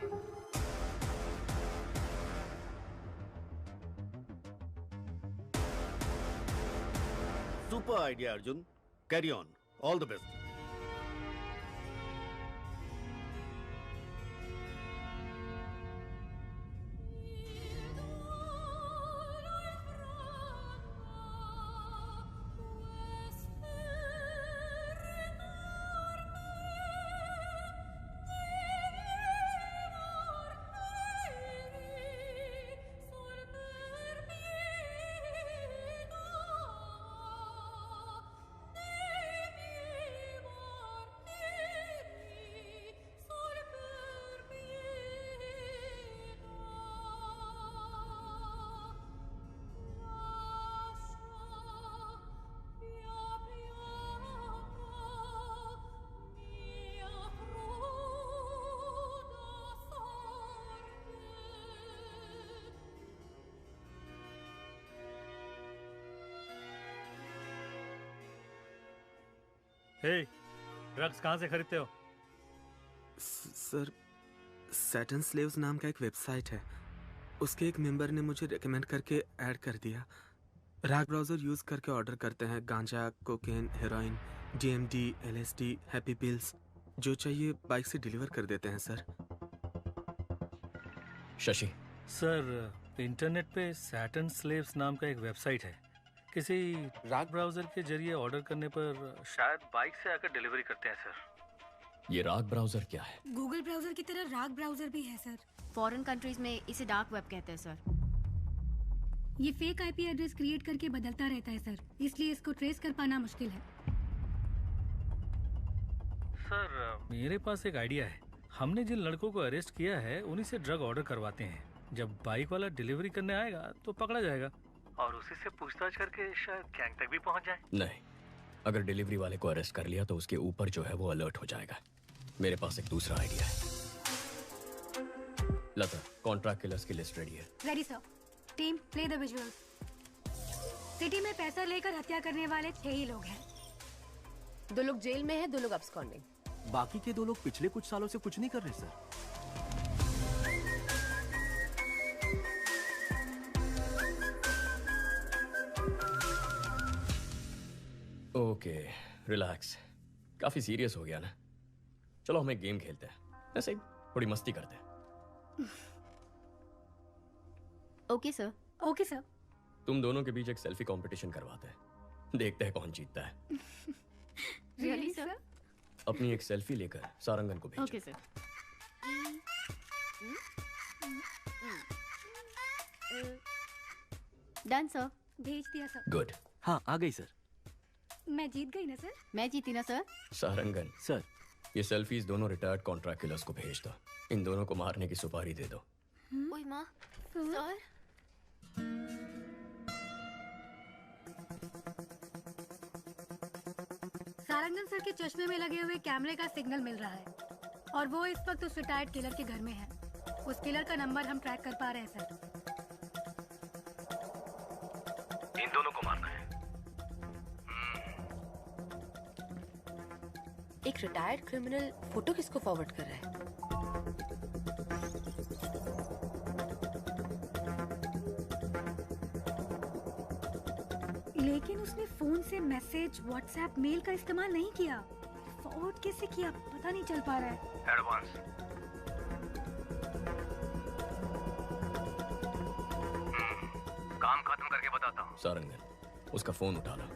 Super idea, Arjun. Carry on. All the best. Hey, drugs कहाँ से खरीदते हो? सर, सैटन स्लेव्स नाम का एक वेबसाइट है, उसके एक मेंबर ने मुझे रेकमेंड करके ऐड कर दिया। राग ब्राउजर यूज करके ऑर्डर करते हैं गांजा, cocaine, heroin, DMD, LSD, happy pills, जो चाहिए बाइक से डिलीवर कर देते हैं सर। शशि सर, इंटरनेट पे सैटन स्लेव्स नाम का एक वेबसाइट है, किसी राग ब्राउजर के जरिए ऑर्डर करने पर शायद बाइक से आकर डिलीवरी करते हैं सर। ये राग ब्राउजर क्या है? गूगल ब्राउजर की तरह राग ब्राउजर भी है सर। फॉरेन कंट्रीज में इसे डार्क वेब कहते हैं सर। ये फेक IP एड्रेस क्रिएट करके बदलता रहता है सर, इसलिए इसको ट्रेस कर पाना मुश्किल है। सर, मेरे पास एक आइडिया है। हमने जिन लड़कों को अरेस्ट किया है उन्हीं से ड्रग ऑर्डर करवाते हैं। जब बाइक वाला डिलीवरी करने आएगा तो पकड़ा जाएगा और उसी से पूछताछ करके शायद गैंग तक भी पहुंच जाए। नहीं, अगर डिलीवरी वाले को अरेस्ट कर लिया तो उसके ऊपर जो है वो अलर्ट हो जाएगा। मेरे पास एक दूसरा आइडिया है। लता, कॉन्ट्रैक्ट किलर्स की लिस्ट रेडी है। Ready sir. Team, play the visuals. City में पैसा लेकर हत्या करने वाले 6 ही लोग हैं। 2 लोग जेल में हैं, 2 लोग अब्सकॉन्डिंग। बाकी के 2 लोग पिछले कुछ सालों से कुछ नहीं कर रहे सर। Okay, relax. काफी सीरियस हो गया ना? चलो हम एक गेम खेलते हैं, ऐसे ही थोड़ी मस्ती करते हैं। Okay sir. Okay sir. तुम दोनों के बीच एक सेल्फी कंपटीशन करवाते हैं, देखते हैं कौन जीतता है। Really sir? अपनी एक सेल्फी लेकर सारंगन को भेजो। Okay sir. Done sir. भेज दिया सर। गुड। हाँ, आ गई सर। मैं जीत गई ना सर? मैं जीती ना सर? सारंगन सर, ये सेल्फीज दोनों रिटायर्ड कॉन्ट्रैक्ट किलर्स को भेज दो। इन दोनों को मारने की सुपारी दे दो। ओए माँ, सर। सारंगन सर के चश्मे में लगे हुए कैमरे का सिग्नल मिल रहा है और वो इस वक्त उस रिटायर्ड किलर के घर में है। उस किलर का नंबर हम ट्रैक कर पा रहे हैं सर। इन दोनों को मारना है। एक रिटायर्ड क्रिमिनल फोटो किसको फॉरवर्ड कर रहा है? लेकिन उसने फोन से मैसेज, व्हाट्सएप, मेल का इस्तेमाल नहीं किया। फॉरवर्ड कैसे किया पता नहीं चल पा रहा है। एडवांस। काम खत्म करके बताता हूँ। सारंगन, उसका फोन उठा लो।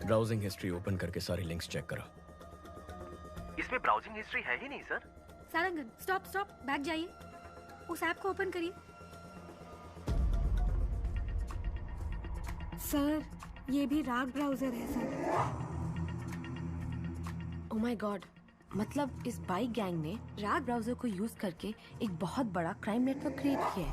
ब्राउजिंग हिस्ट्री ओपन करके सारी लिंक्स चेक करो। इसमें ब्राउजिंग हिस्ट्री है ही नहीं sir. Sarangan, stop stop, back जाइए। उस ऐप को ओपन करिए। सर, ये भी राग ब्राउजर है सर। ओह माय गॉड, मतलब इस बाइक गैंग ने रैग ब्राउजर को यूज करके एक बहुत बड़ा क्राइम नेटवर्क क्रिएट किया है।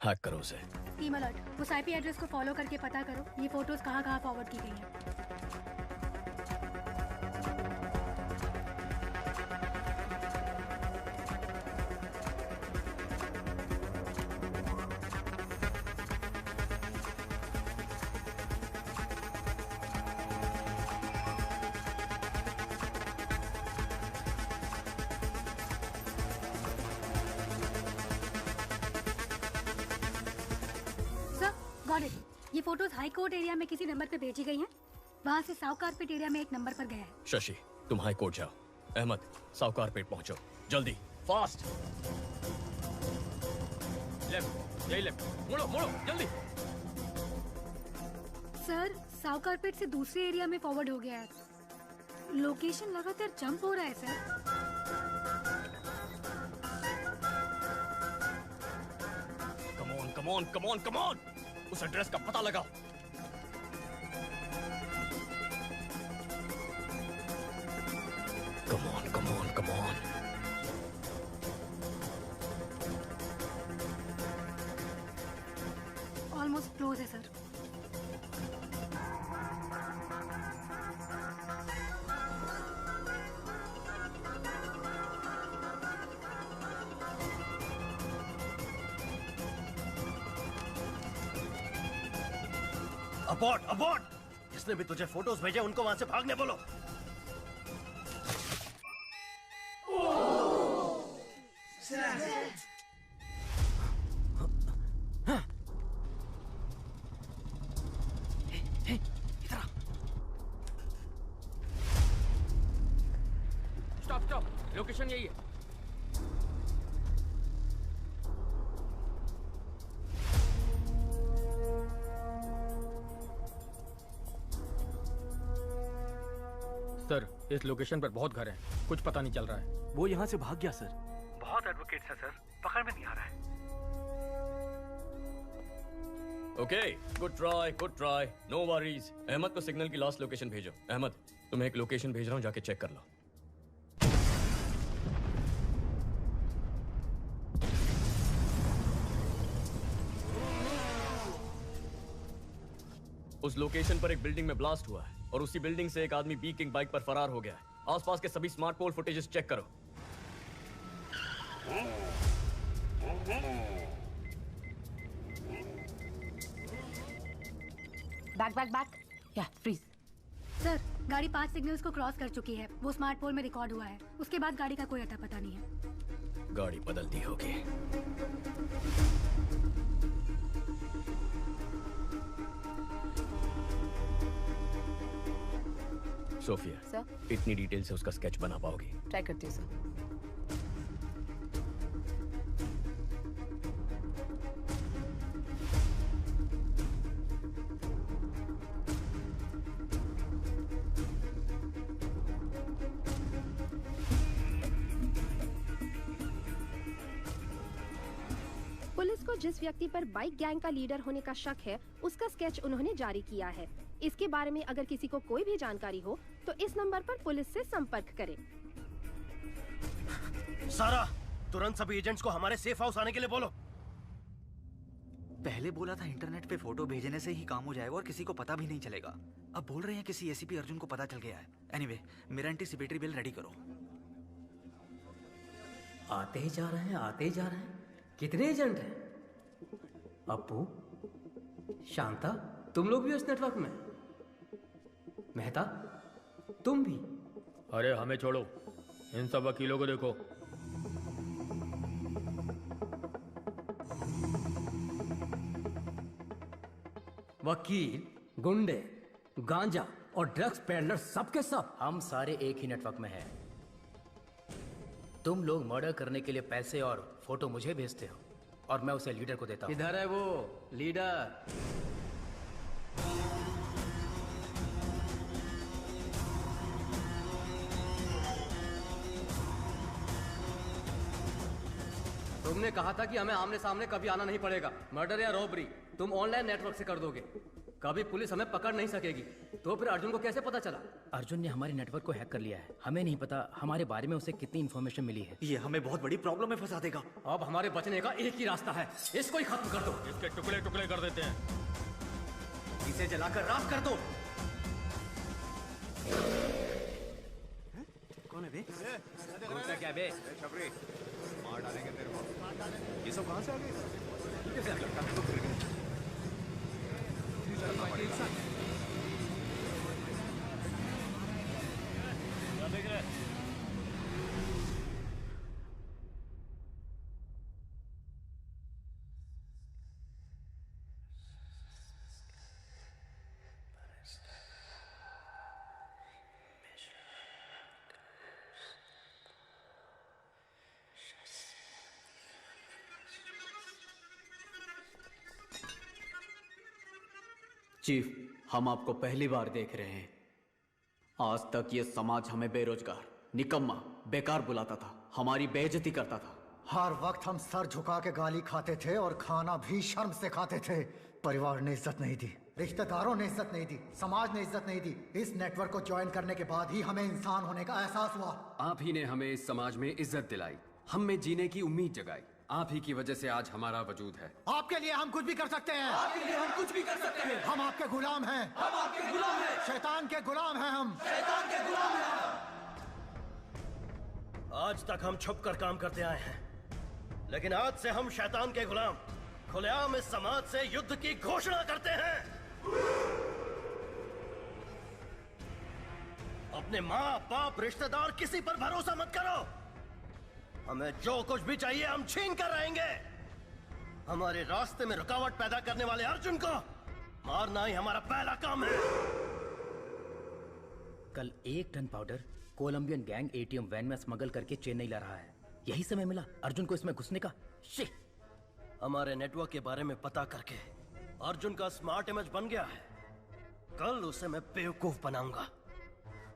हैक करो उसे। टीम अलर्ट, उस आईपी एड्रेस को फॉलो करके पता करो ये फोटोज कहाँ कहाँ फॉरवर्ड की गई हैं। ये फोटोज हाई कोर्ट एरिया में किसी नंबर पे भेजी गई हैं। वहाँ से साउथ कारपेट एरिया में एक नंबर पर गया है। शशि, तुम हाई कोर्ट जाओ। अहमद, साउथ कारपेट पहुंचो, जल्दी, फास्ट। लेफ्ट, यही लेफ्ट, मुड़ो मुड़ो जल्दी। सर, साउथ कारपेट से दूसरे एरिया में फॉरवर्ड हो गया है। लोकेशन लगातार जंप हो रहा है sir. Come on come on come on come on, उस एड्रेस का पता लगाओ। Come on come on come on. Almost close है सर। अबॉर्ट अबॉर्ट, जिसने भी तुझे फोटोज भेजे उनको वहां से भागने बोलो। स्टॉप स्टॉप, लोकेशन यही है। सर, इस लोकेशन पर बहुत घर हैं, कुछ पता नहीं चल रहा है। वो यहाँ से भाग गया सर। बहुत एडवोकेट्स है सर, पकड़ में नहीं आ रहा है। Okay, good try good try, no worries. Ahmed को सिग्नल की लास्ट लोकेशन भेजो। अहमद, तुम्हें एक लोकेशन भेज रहा हूँ, जाके चेक कर लो। उस लोकेशन पर एक बिल्डिंग में ब्लास्ट हुआ है और उसी बिल्डिंग से एक आदमी बी किंग बाइक पर फरार हो गया है। आसपास के सभी स्मार्ट पोल फुटेजेस चेक करो। बैक बैक बैक, या फ्रीज। सर, गाड़ी 5 सिग्नल्स को क्रॉस कर चुकी है। वो स्मार्ट पोल में रिकॉर्ड हुआ है। उसके बाद गाड़ी का कोई अता पता नहीं है। गाड़ी बदलती होगी। सोफिया सर, इतनी डिटेल से उसका स्केच बना पाओगी? ट्राई करती हूँ सर। पुलिस को जिस व्यक्ति पर बाइक गैंग का लीडर होने का शक है, उसका स्केच उन्होंने जारी किया है। इसके बारे में अगर किसी को कोई भी जानकारी हो तो इस नंबर पर पुलिस से संपर्क करें। सारा, तुरंत सभी एजेंट्स को हमारे सेफ हाउस आने के लिए बोलो। पहले बोला था इंटरनेट पे फोटो भेजने से ही काम हो जाएगा और किसी को पता भी नहीं चलेगा। अब बोल रहे हैं किसी एसीपी अर्जुन को पता चल गया है। एनीवे, मेरा एंटीसिपेटरी बिल रेडी करो। आते ही जा रहे हैं, आते ही जा रहे हैं। कितने एजेंट हैं? अप्पू, शांता, तुम लोग भी उस नेटवर्क में? मेहता, तुम भी? अरे हमें छोड़ो, इन सब वकीलों को देखो। वकील, गुंडे, गांजा और ड्रग्स पेडलर सब के सब हम सारे एक ही नेटवर्क में हैं। तुम लोग मर्डर करने के लिए पैसे और फोटो मुझे भेजते हो और मैं उसे लीडर को देता हूँ। किधर है वो लीडर? तुमने कहा था कि हमें आमने सामने कभी आना नहीं पड़ेगा। मर्डर या रॉबरी तुम ऑनलाइन नेटवर्क से कर दोगे। कभी पुलिस हमें पकड़ नहीं सकेगी। तो फिर अर्जुन को कैसे पता चला? अर्जुन ने हमारे नेटवर्क को हैक कर लिया है। हमें नहीं पता हमारे बारे में उसे कितनी इन्फॉर्मेशन मिली है। ये हमें बहुत बड़ी प्रॉब्लम में फंसा देगा। अब हमारे बचने का एक ही रास्ता है, इसको ही खत्म कर दो। इसके टुकड़े टुकड़े कर देते हैं। इसे जलाकर राख कर दो। कौन है बे? क्या बे? छपरी मार डालेंगे तेरे को। ये सब कहाँ से आ गए? कैसे आ गए? चीफ, हम आपको पहली बार देख रहे हैं। आज तक ये समाज हमें बेरोजगार, निकम्मा, बेकार बुलाता था, हमारी बेइज्जती करता था। हर वक्त हम सर झुका के गाली खाते थे और खाना भी शर्म से खाते थे। परिवार ने इज्जत नहीं दी, रिश्तेदारों ने इज्जत नहीं दी, समाज ने इज्जत नहीं दी। इस नेटवर्क को ज्वाइन करने के बाद ही हमें इंसान होने का एहसास हुआ। आप ही ने हमें इस समाज में इज्जत दिलाई, हम में जीने की उम्मीद जगाई। आप ही की वजह से आज हमारा वजूद है। आपके लिए हम कुछ भी कर सकते हैं। आपके लिए हम कुछ भी कर सकते हैं। हम आपके गुलाम हैं। हम आपके गुलाम हैं। शैतान के गुलाम हैं हम। शैतान के गुलाम हैं हम। आज तक हम छुप कर काम करते आए हैं, लेकिन आज से हम शैतान के गुलाम खुलेआम इस समाज से युद्ध की घोषणा करते हैं। अपने माँ बाप रिश्तेदार किसी पर भरोसा मत करो। हमें जो कुछ भी चाहिए हम छीन कर रहेंगे। हमारे रास्ते में रुकावट पैदा करने वाले अर्जुन को मारना ही हमारा पहला काम है। कल 1 ton powder Colombian gang ATM van में स्मगल करके चेन्नई ला रहा है। यही समय मिला अर्जुन को इसमें घुसने का। शिट! हमारे नेटवर्क के बारे में पता करके अर्जुन का स्मार्ट इमेज बन गया है। कल उसे मैं बेवकूफ बनाऊंगा।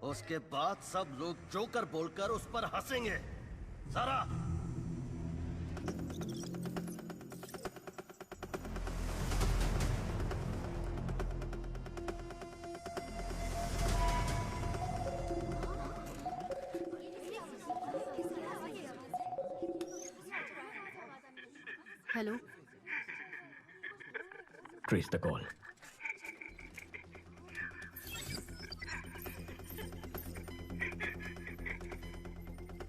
उसके बाद सब लोग जोकर बोलकर उस पर हंसेंगे। सारा हेलो, ट्रेस द कॉल।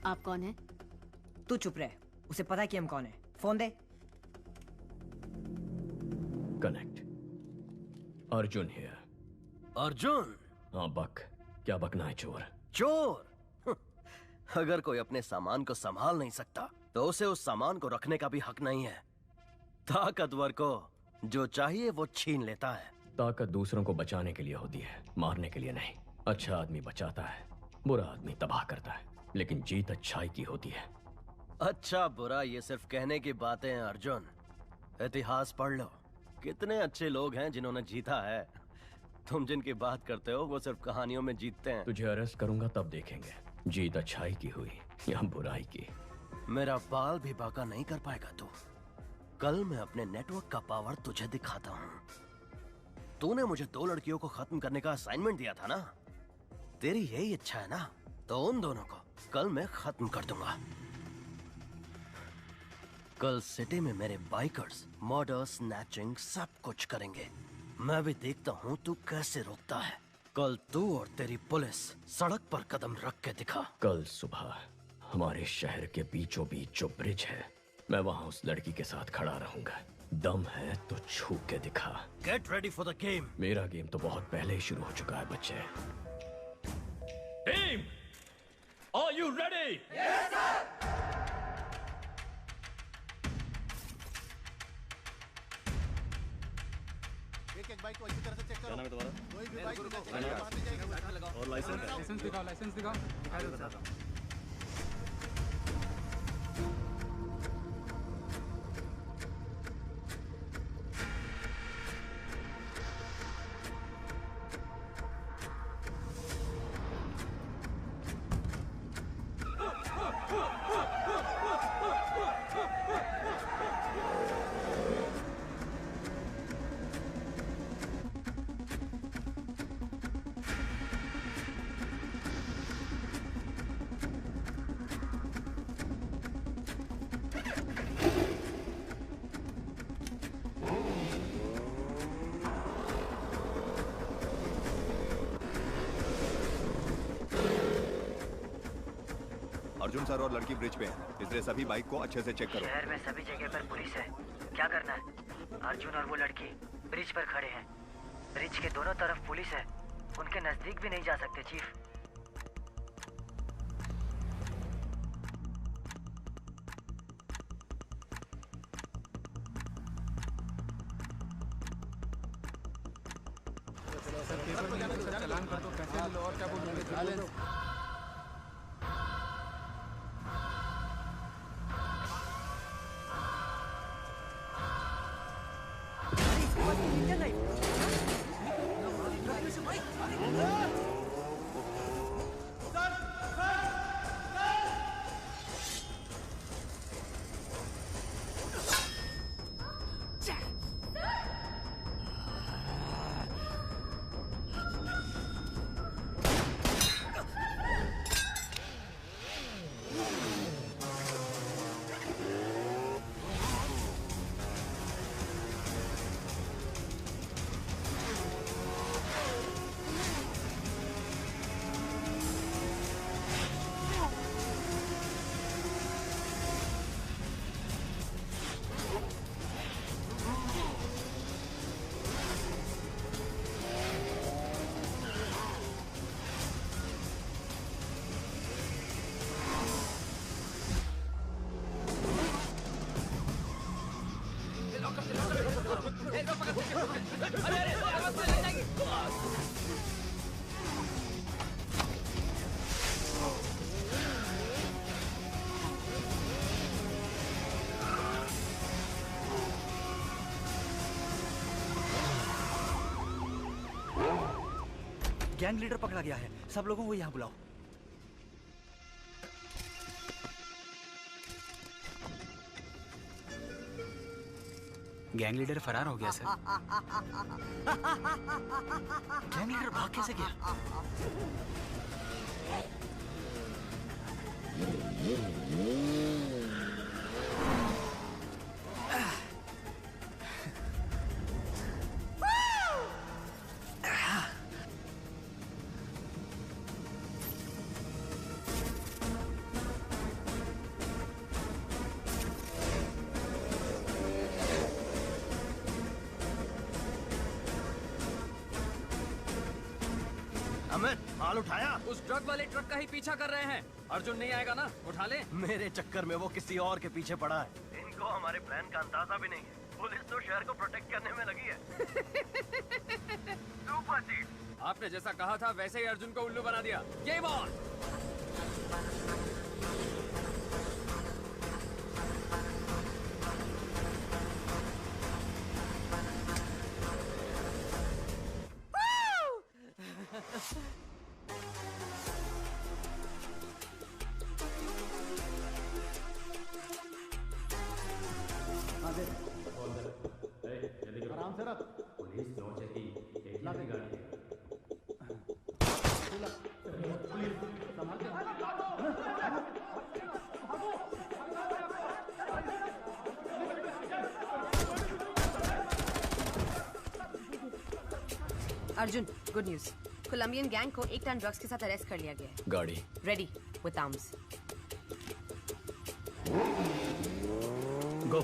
आप कौन है? तू चुप रहे, उसे पता है कि हम कौन है। Phone they. Connect. Arjun here. Arjun? हाँ बक। क्या बकना है चोर? चोर? अगर कोई अपने सामान को संभाल नहीं सकता तो उसे उस सामान को रखने का भी हक नहीं है। ताकतवर को जो चाहिए वो छीन लेता है। ताकत दूसरों को बचाने के लिए होती है, मारने के लिए नहीं। अच्छा आदमी बचाता है, बुरा आदमी तबाह करता है, लेकिन जीत अच्छाई की होती है। अच्छा बुरा ये सिर्फ कहने की बातें हैं अर्जुन। इतिहास पढ़ लो, कितने अच्छे लोग हैं जिन्होंने जीता है। तुम जिनकी बात करते हो वो सिर्फ कहानियों में जीतते हैं। तुझे अरेस्ट करूंगा तब देखेंगे जीत अच्छाई की हुई या बुराई की। मेरा बाल भी बाका नहीं कर पाएगा तू। कल मैं अपने नेटवर्क का पावर तुझे दिखाता हूँ। तूने मुझे 2 लड़कियों को खत्म करने का असाइनमेंट दिया था ना? तेरी यही इच्छा है ना? तो उन दोनों को कल मैं खत्म कर दूंगा। कल सिटी में मेरे बाइकर्स मर्डर, स्नैचिंग सब कुछ करेंगे। मैं भी देखता हूँ तू कैसे रोकता है। कल तू और तेरी पुलिस सड़क पर कदम रख के दिखा। कल सुबह हमारे शहर के बीचों बीच जो ब्रिज है, मैं वहाँ उस लड़की के साथ खड़ा रहूंगा। दम है तो छू के दिखा। Get ready for the game. मेरा गेम तो बहुत पहले ही शुरू हो चुका है बच्चे। Team, are you ready? Yes sir. एक बाइक को अच्छी तरह से चेक करो। क्या नाम है तुम्हारा? कोई भी बाइक बाहर नहीं जाएगी। और लाइसेंस दिखाओ, लाइसेंस दिखाओ। अर्जुन सर और लड़की ब्रिज पे हैं, इसलिए सभी बाइक को अच्छे से चेक करो। शहर में सभी जगह पर पुलिस है, क्या करना है? अर्जुन और वो लड़की ब्रिज पर खड़े हैं। ब्रिज के दोनों तरफ पुलिस है, उनके नजदीक भी नहीं जा सकते चीफ। चलान कर दो, पैसे ले लो और क्या बोलूँगे। गैंग लीडर पकड़ा गया है, सब लोगों को यहाँ बुलाओ। गैंग लीडर फरार हो गया सर। गैंग लीडर भाग कैसे गया? माल उठाया? उस ट्रक वाले ट्रक का ही पीछा कर रहे हैं। अर्जुन नहीं आएगा ना? उठा ले। मेरे चक्कर में वो किसी और के पीछे पड़ा है। इनको हमारे प्लान का अंदाजा भी नहीं है। पुलिस तो शहर को प्रोटेक्ट करने में लगी है। सुपर चीफ, आपने जैसा कहा था वैसे ही अर्जुन को उल्लू बना दिया। Game on. आराम से रख। पुलिस नो चेकिंग, एक ही गाड़ी है। Arjun, good news. Colombian gang को 1 टन ड्रग्स के साथ अरेस्ट कर लिया गया है। गाड़ी ready with arms. Go.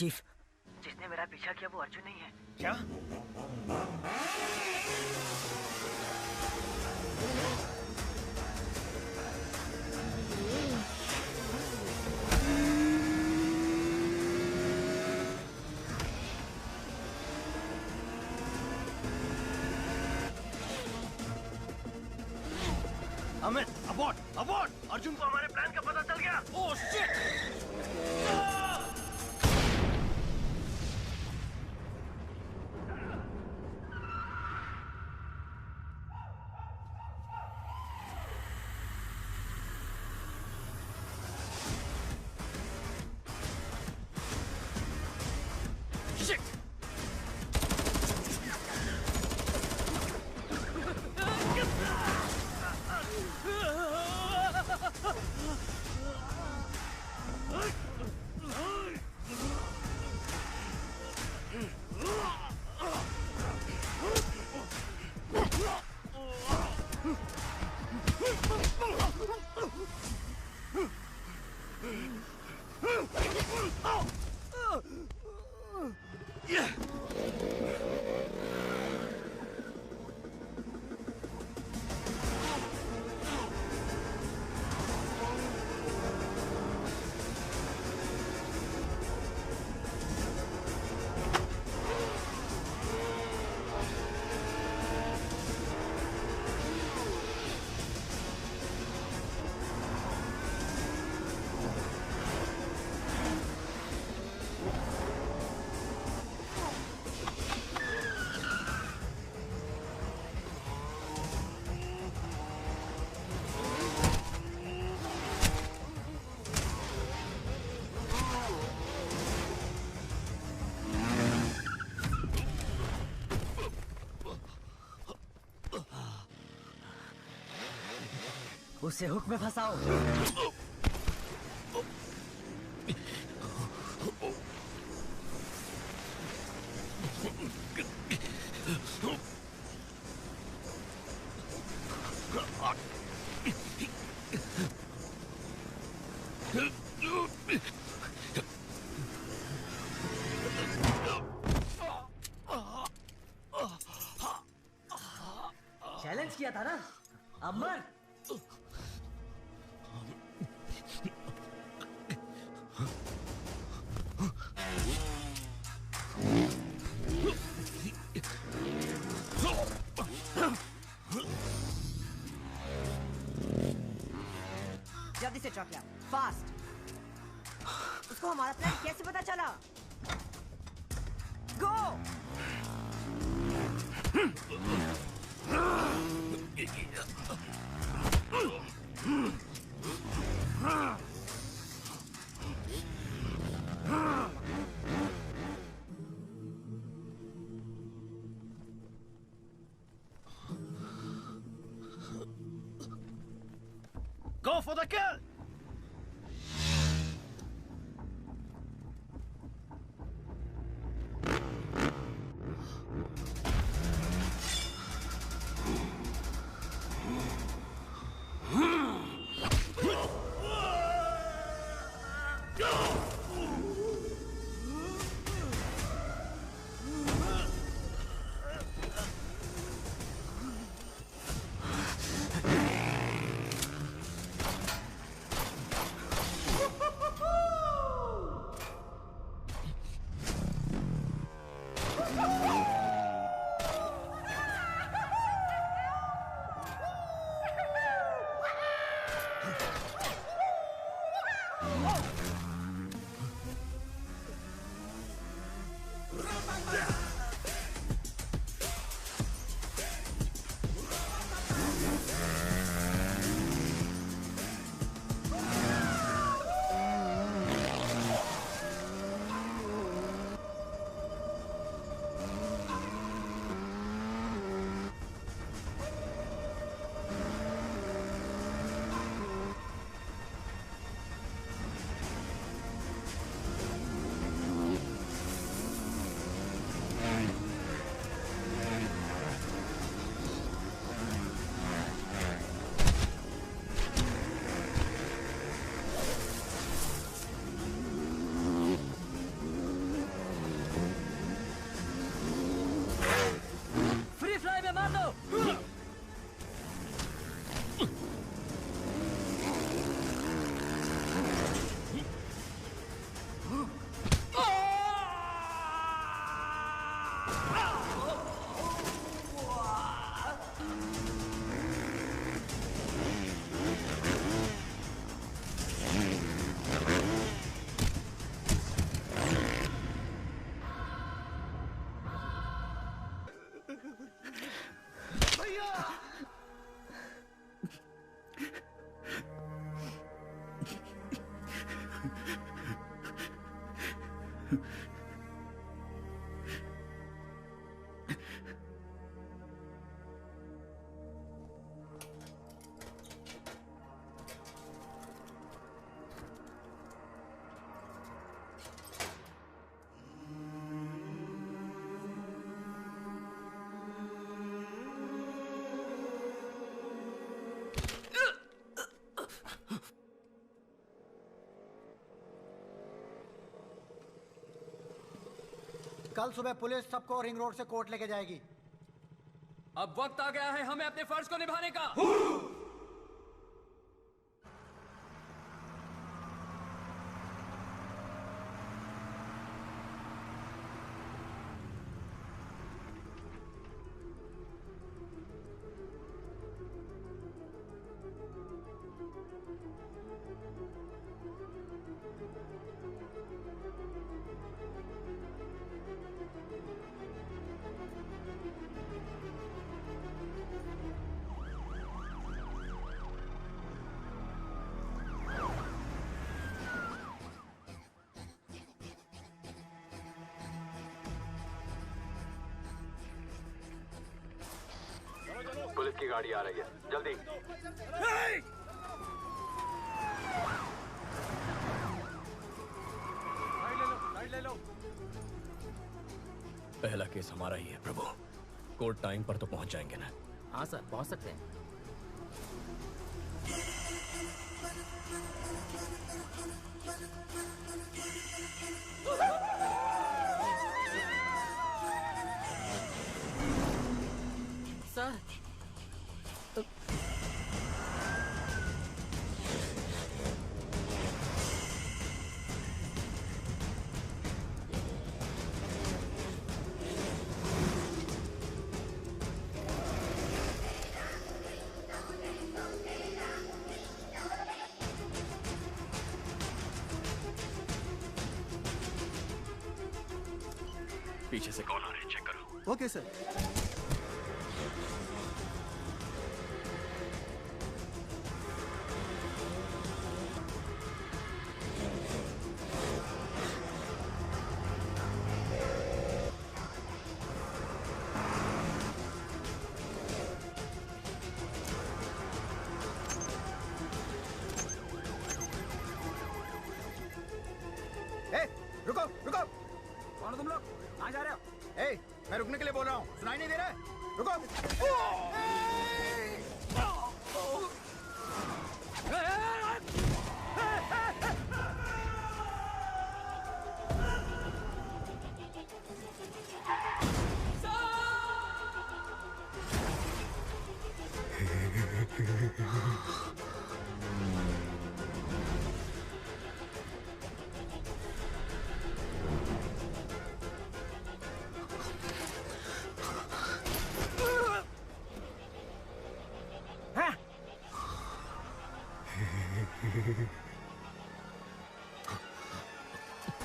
Chief, जिसने मेरा पीछा किया वो अर्जुन नहीं है। क्या? अमित, अबॉर्ड, अबॉर्ड! अर्जुन को हमारे प्लान का पता चल गया। Oh shit! उसे हुक में फंसाओ। चैलेंज किया था ना, अब मर। जल्दी से चौकिया, फास्ट। उसको हमारा प्लान कैसे पता चला? गो। Go for the kill! कल सुबह पुलिस सबको रिंग रोड से कोर्ट लेके जाएगी। अब वक्त आ गया है हमें अपने फर्ज को निभाने का। पुलिस की गाड़ी आ रही है, जल्दी। साइड ले लो। पहला केस हमारा ही है प्रभु। कोर्ट टाइम पर तो पहुंच जाएंगे ना? हाँ सर, पहुंच सकते हैं। सर पीछे से कौन आ रहा है, चेक करो। Okay sir. रुको रुको, कौन हो तुम लोग? कहाँ जा रहे हो? ए, मैं रुकने के लिए बोल रहा हूँ, सुनाई नहीं दे रहा है? रुको।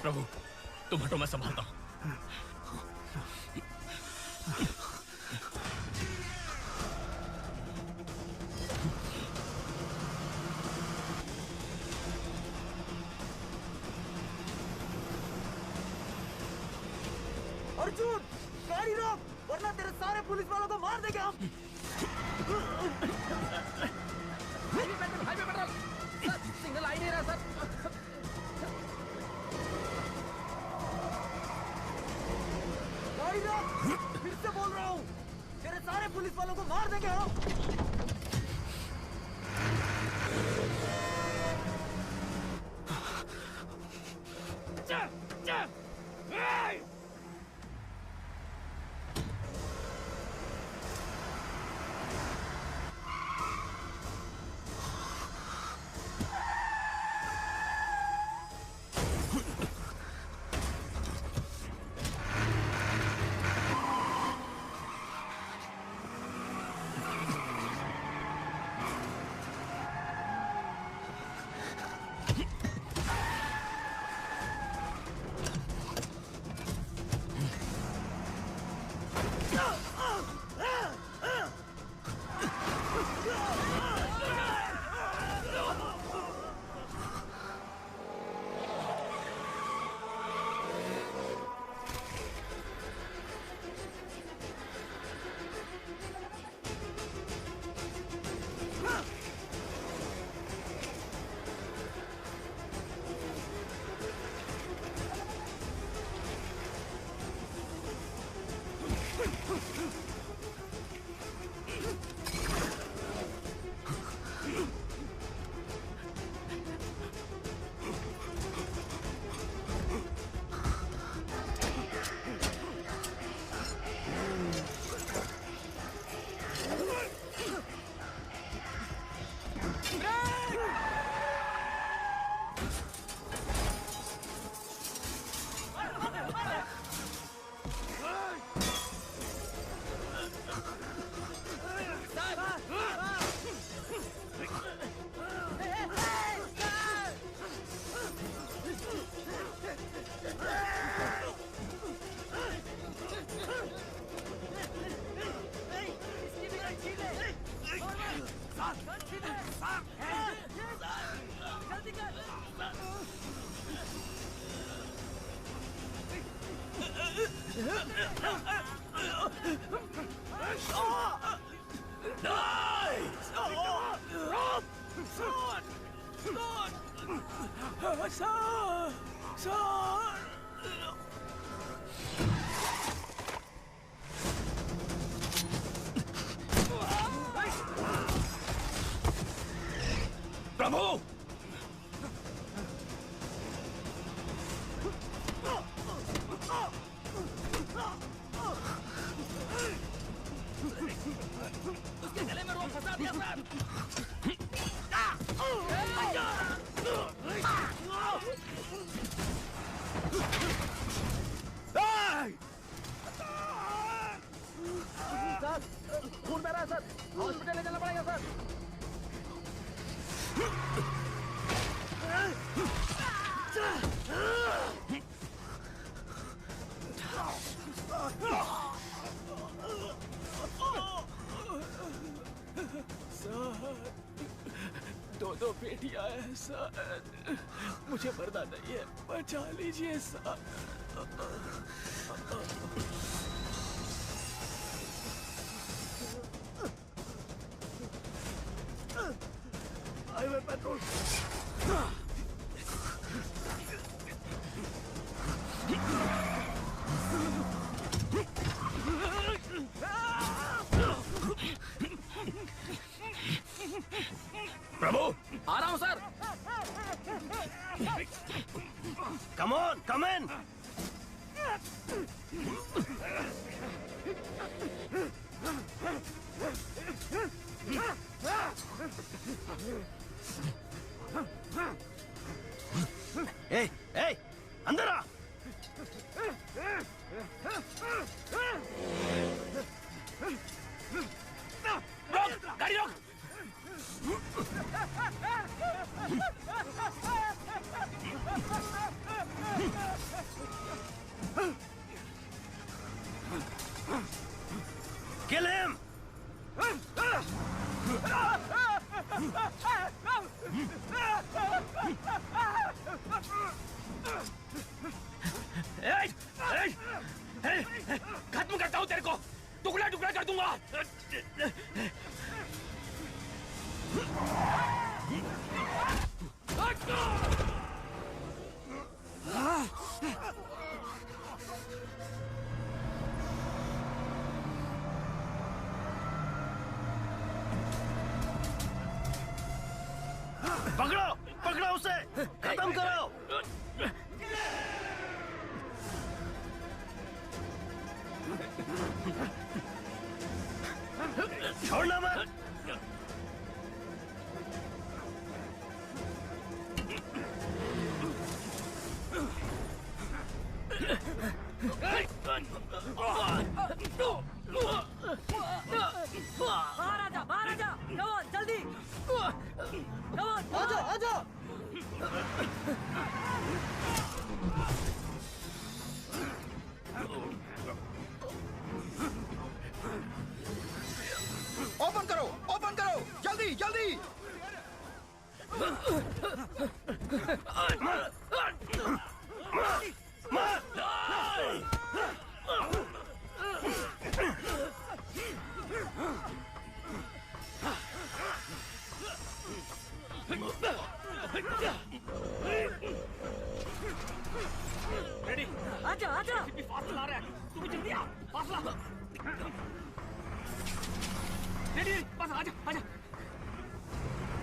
प्रभु तुम हटो, मैं संभालता हूँ। अर्जुन, गाड़ी रोक, वरना तेरे सारे पुलिस वालों को मार देंगे हम। हाईवे पेट्रोल सर, सिग्नल आ ही नहीं रहा सर। गाड़ी रोक, फिर से बोल रहा हूँ, तेरे सारे पुलिस वालों को मार देंगे हम। प्रभु उसके गले में रोप फंसा दिया सर। सर खून बह रहा है सर, हॉस्पिटल ले जाना पड़ेगा सर। दो बेटियां हैं सर, मुझे मरना नहीं है, बचा लीजिए सर। Highway patrol. प्रभु आ रहा हूं सर। कम ऑन, कम इन। ए, ए, अंदर आ। रोक, गाड़ी रोक। Kill him! खत्म करता हूं तेरे को, टुकड़ा टुकड़ा कर दूंगा। पकड़ो, पकड़ो उसे, खत्म करो। छोड़ना मत। बाहर आजा, बाहर आजा, कमोन जल्दी, कमोन आजा, आजा। ओपन करो, ओपन करो, जल्दी जल्दी। रेडी, आजा, आजा। फासला आ रहा है, तू भी जल्दी आ, फासला। रेडी, पासा, आजा, आजा।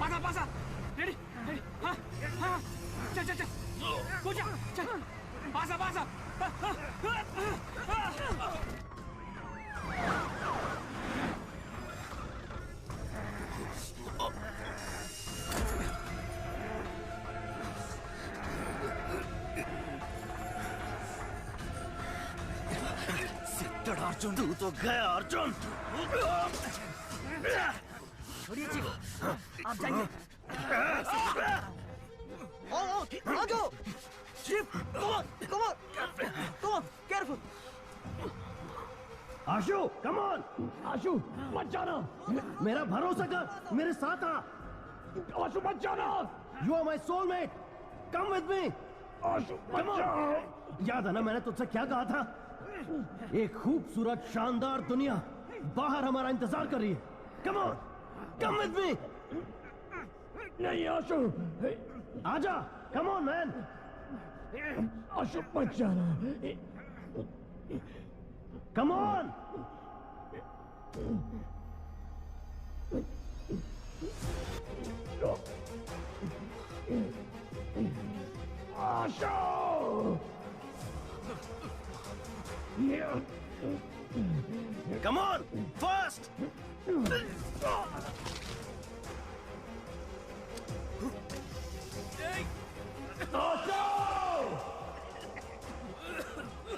पासा, पासा, रेडी, रेडी, हाँ, हाँ, चल, चल, चल, कूद जा, चल, पासा, पासा, अर्जुन, तू तो गया अर्जुन। छोड़िए चीफ, आप जाइए। आ जाओ chief, come on, come on, come on, careful. Ashu, come on, Ashu, मत जाना, मेरा भरोसा कर, मेरे साथ आ। आशु मत जाना, you are my soulmate, come with me. Ashu मत जाओ। याद है ना मैंने तुझसे क्या कहा था? एक खूबसूरत शानदार दुनिया बाहर हमारा इंतजार कर रही है। Come on, come with me. नहीं आशु, आजा, कम ऑन मैन। आशु मत जाना, come on. Ashu, come on, fast!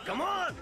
Come on!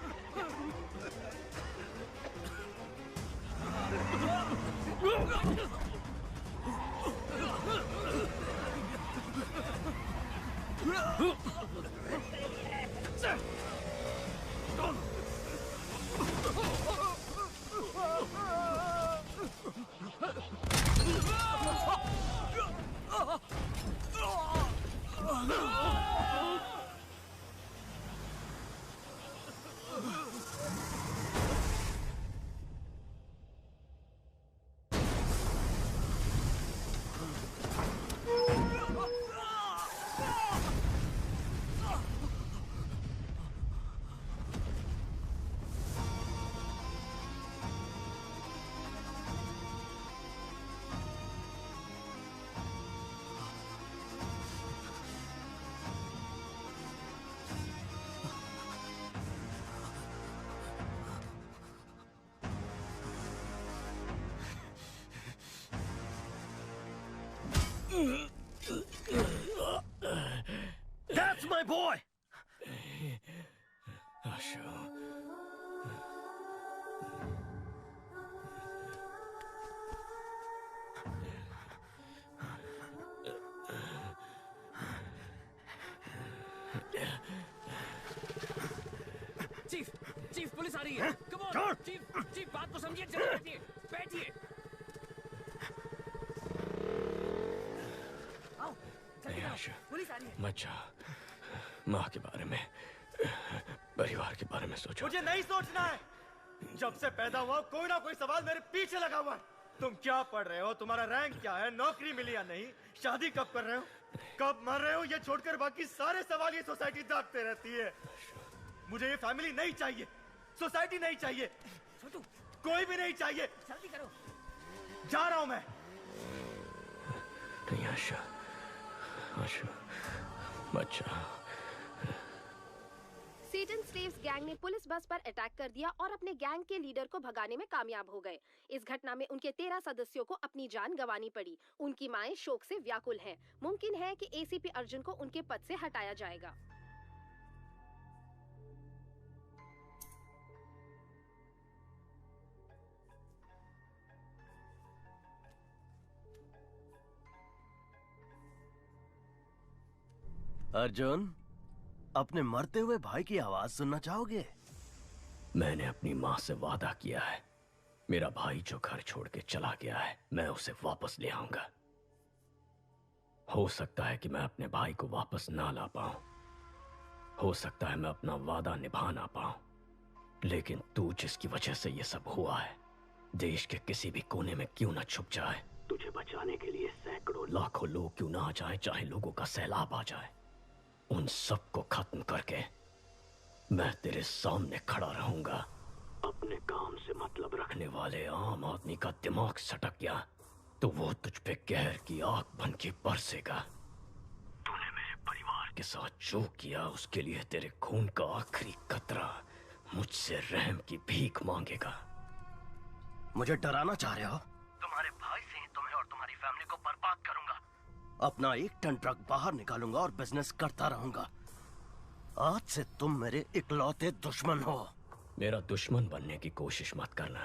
That's my boy! Ashu. Chief, chief police आ रही है। कम ऑन, चीफ, चीफ बात को समझिए, चलिए बैठिए, बैठिए। आओ, जल्दी आओ, पुलिस आ रही है। मत जा, माँ के बारे में, परिवार के बारे में सोचो। मुझे नहीं सोचना है। जब से पैदा हुआ कोई ना कोई सवाल मेरे पीछे लगा हुआ है। तुम क्या पढ़ रहे हो, तुम्हारा रैंक क्या है, नौकरी मिली या नहीं, शादी कब कर रहे हो, कब मर रहे हो, ये छोड़कर बाकी सारे सवाल ये सोसाइटी दागते रहती है। मुझे ये फैमिली नहीं चाहिए, सोसाइटी नहीं चाहिए, कोई भी नहीं चाहिए। जल्दी करो, जा रहा हूं मैं। नहीं आशा, आशा, मत जा। सेटन स्लेव्स गैंग ने पुलिस बस पर अटैक कर दिया और अपने गैंग के लीडर को भगाने में कामयाब हो गए। इस घटना में उनके 13 सदस्यों को अपनी जान गंवानी पड़ी। उनकी माएं शोक से व्याकुल हैं। मुमकिन है कि एसीपी अर्जुन को उनके पद से हटाया जाएगा। अर्जुन, अपने मरते हुए भाई की आवाज सुनना चाहोगे? मैंने अपनी माँ से वादा किया है, मेरा भाई जो घर छोड़ के चला गया है, मैं उसे वापस ले आऊंगा। हो सकता है कि मैं अपने भाई को वापस ना ला पाऊं, हो सकता है मैं अपना वादा निभा ना पाऊं, लेकिन तू जिसकी वजह से ये सब हुआ है, देश के किसी भी कोने में क्यों ना छुप जाए, तुझे बचाने के लिए सैकड़ों लाखों लोग क्यों ना आ जाए, चाहे लोगों का सैलाब आ जाए, उन सब को खत्म करके मैं तेरे सामने खड़ा रहूंगा। अपने काम से मतलब रखने वाले आम आदमी का दिमाग सटक गया तो वो तुझ पे कहर की आग बन के बरसेगा। तूने मेरे परिवार के साथ जो किया उसके लिए तेरे खून का आखिरी कतरा मुझसे रहम की भीख मांगेगा। मुझे डराना चाह रहे हो? तुम्हारे भाई से तुम्हें और तुम्हारी फैमिली को बर्बाद करूंगा। अपना 1 टन ट्रक बाहर निकालूंगा और बिजनेस करता रहूंगा। आज से तुम मेरे इकलौते दुश्मन हो। मेरा दुश्मन बनने की कोशिश मत करना,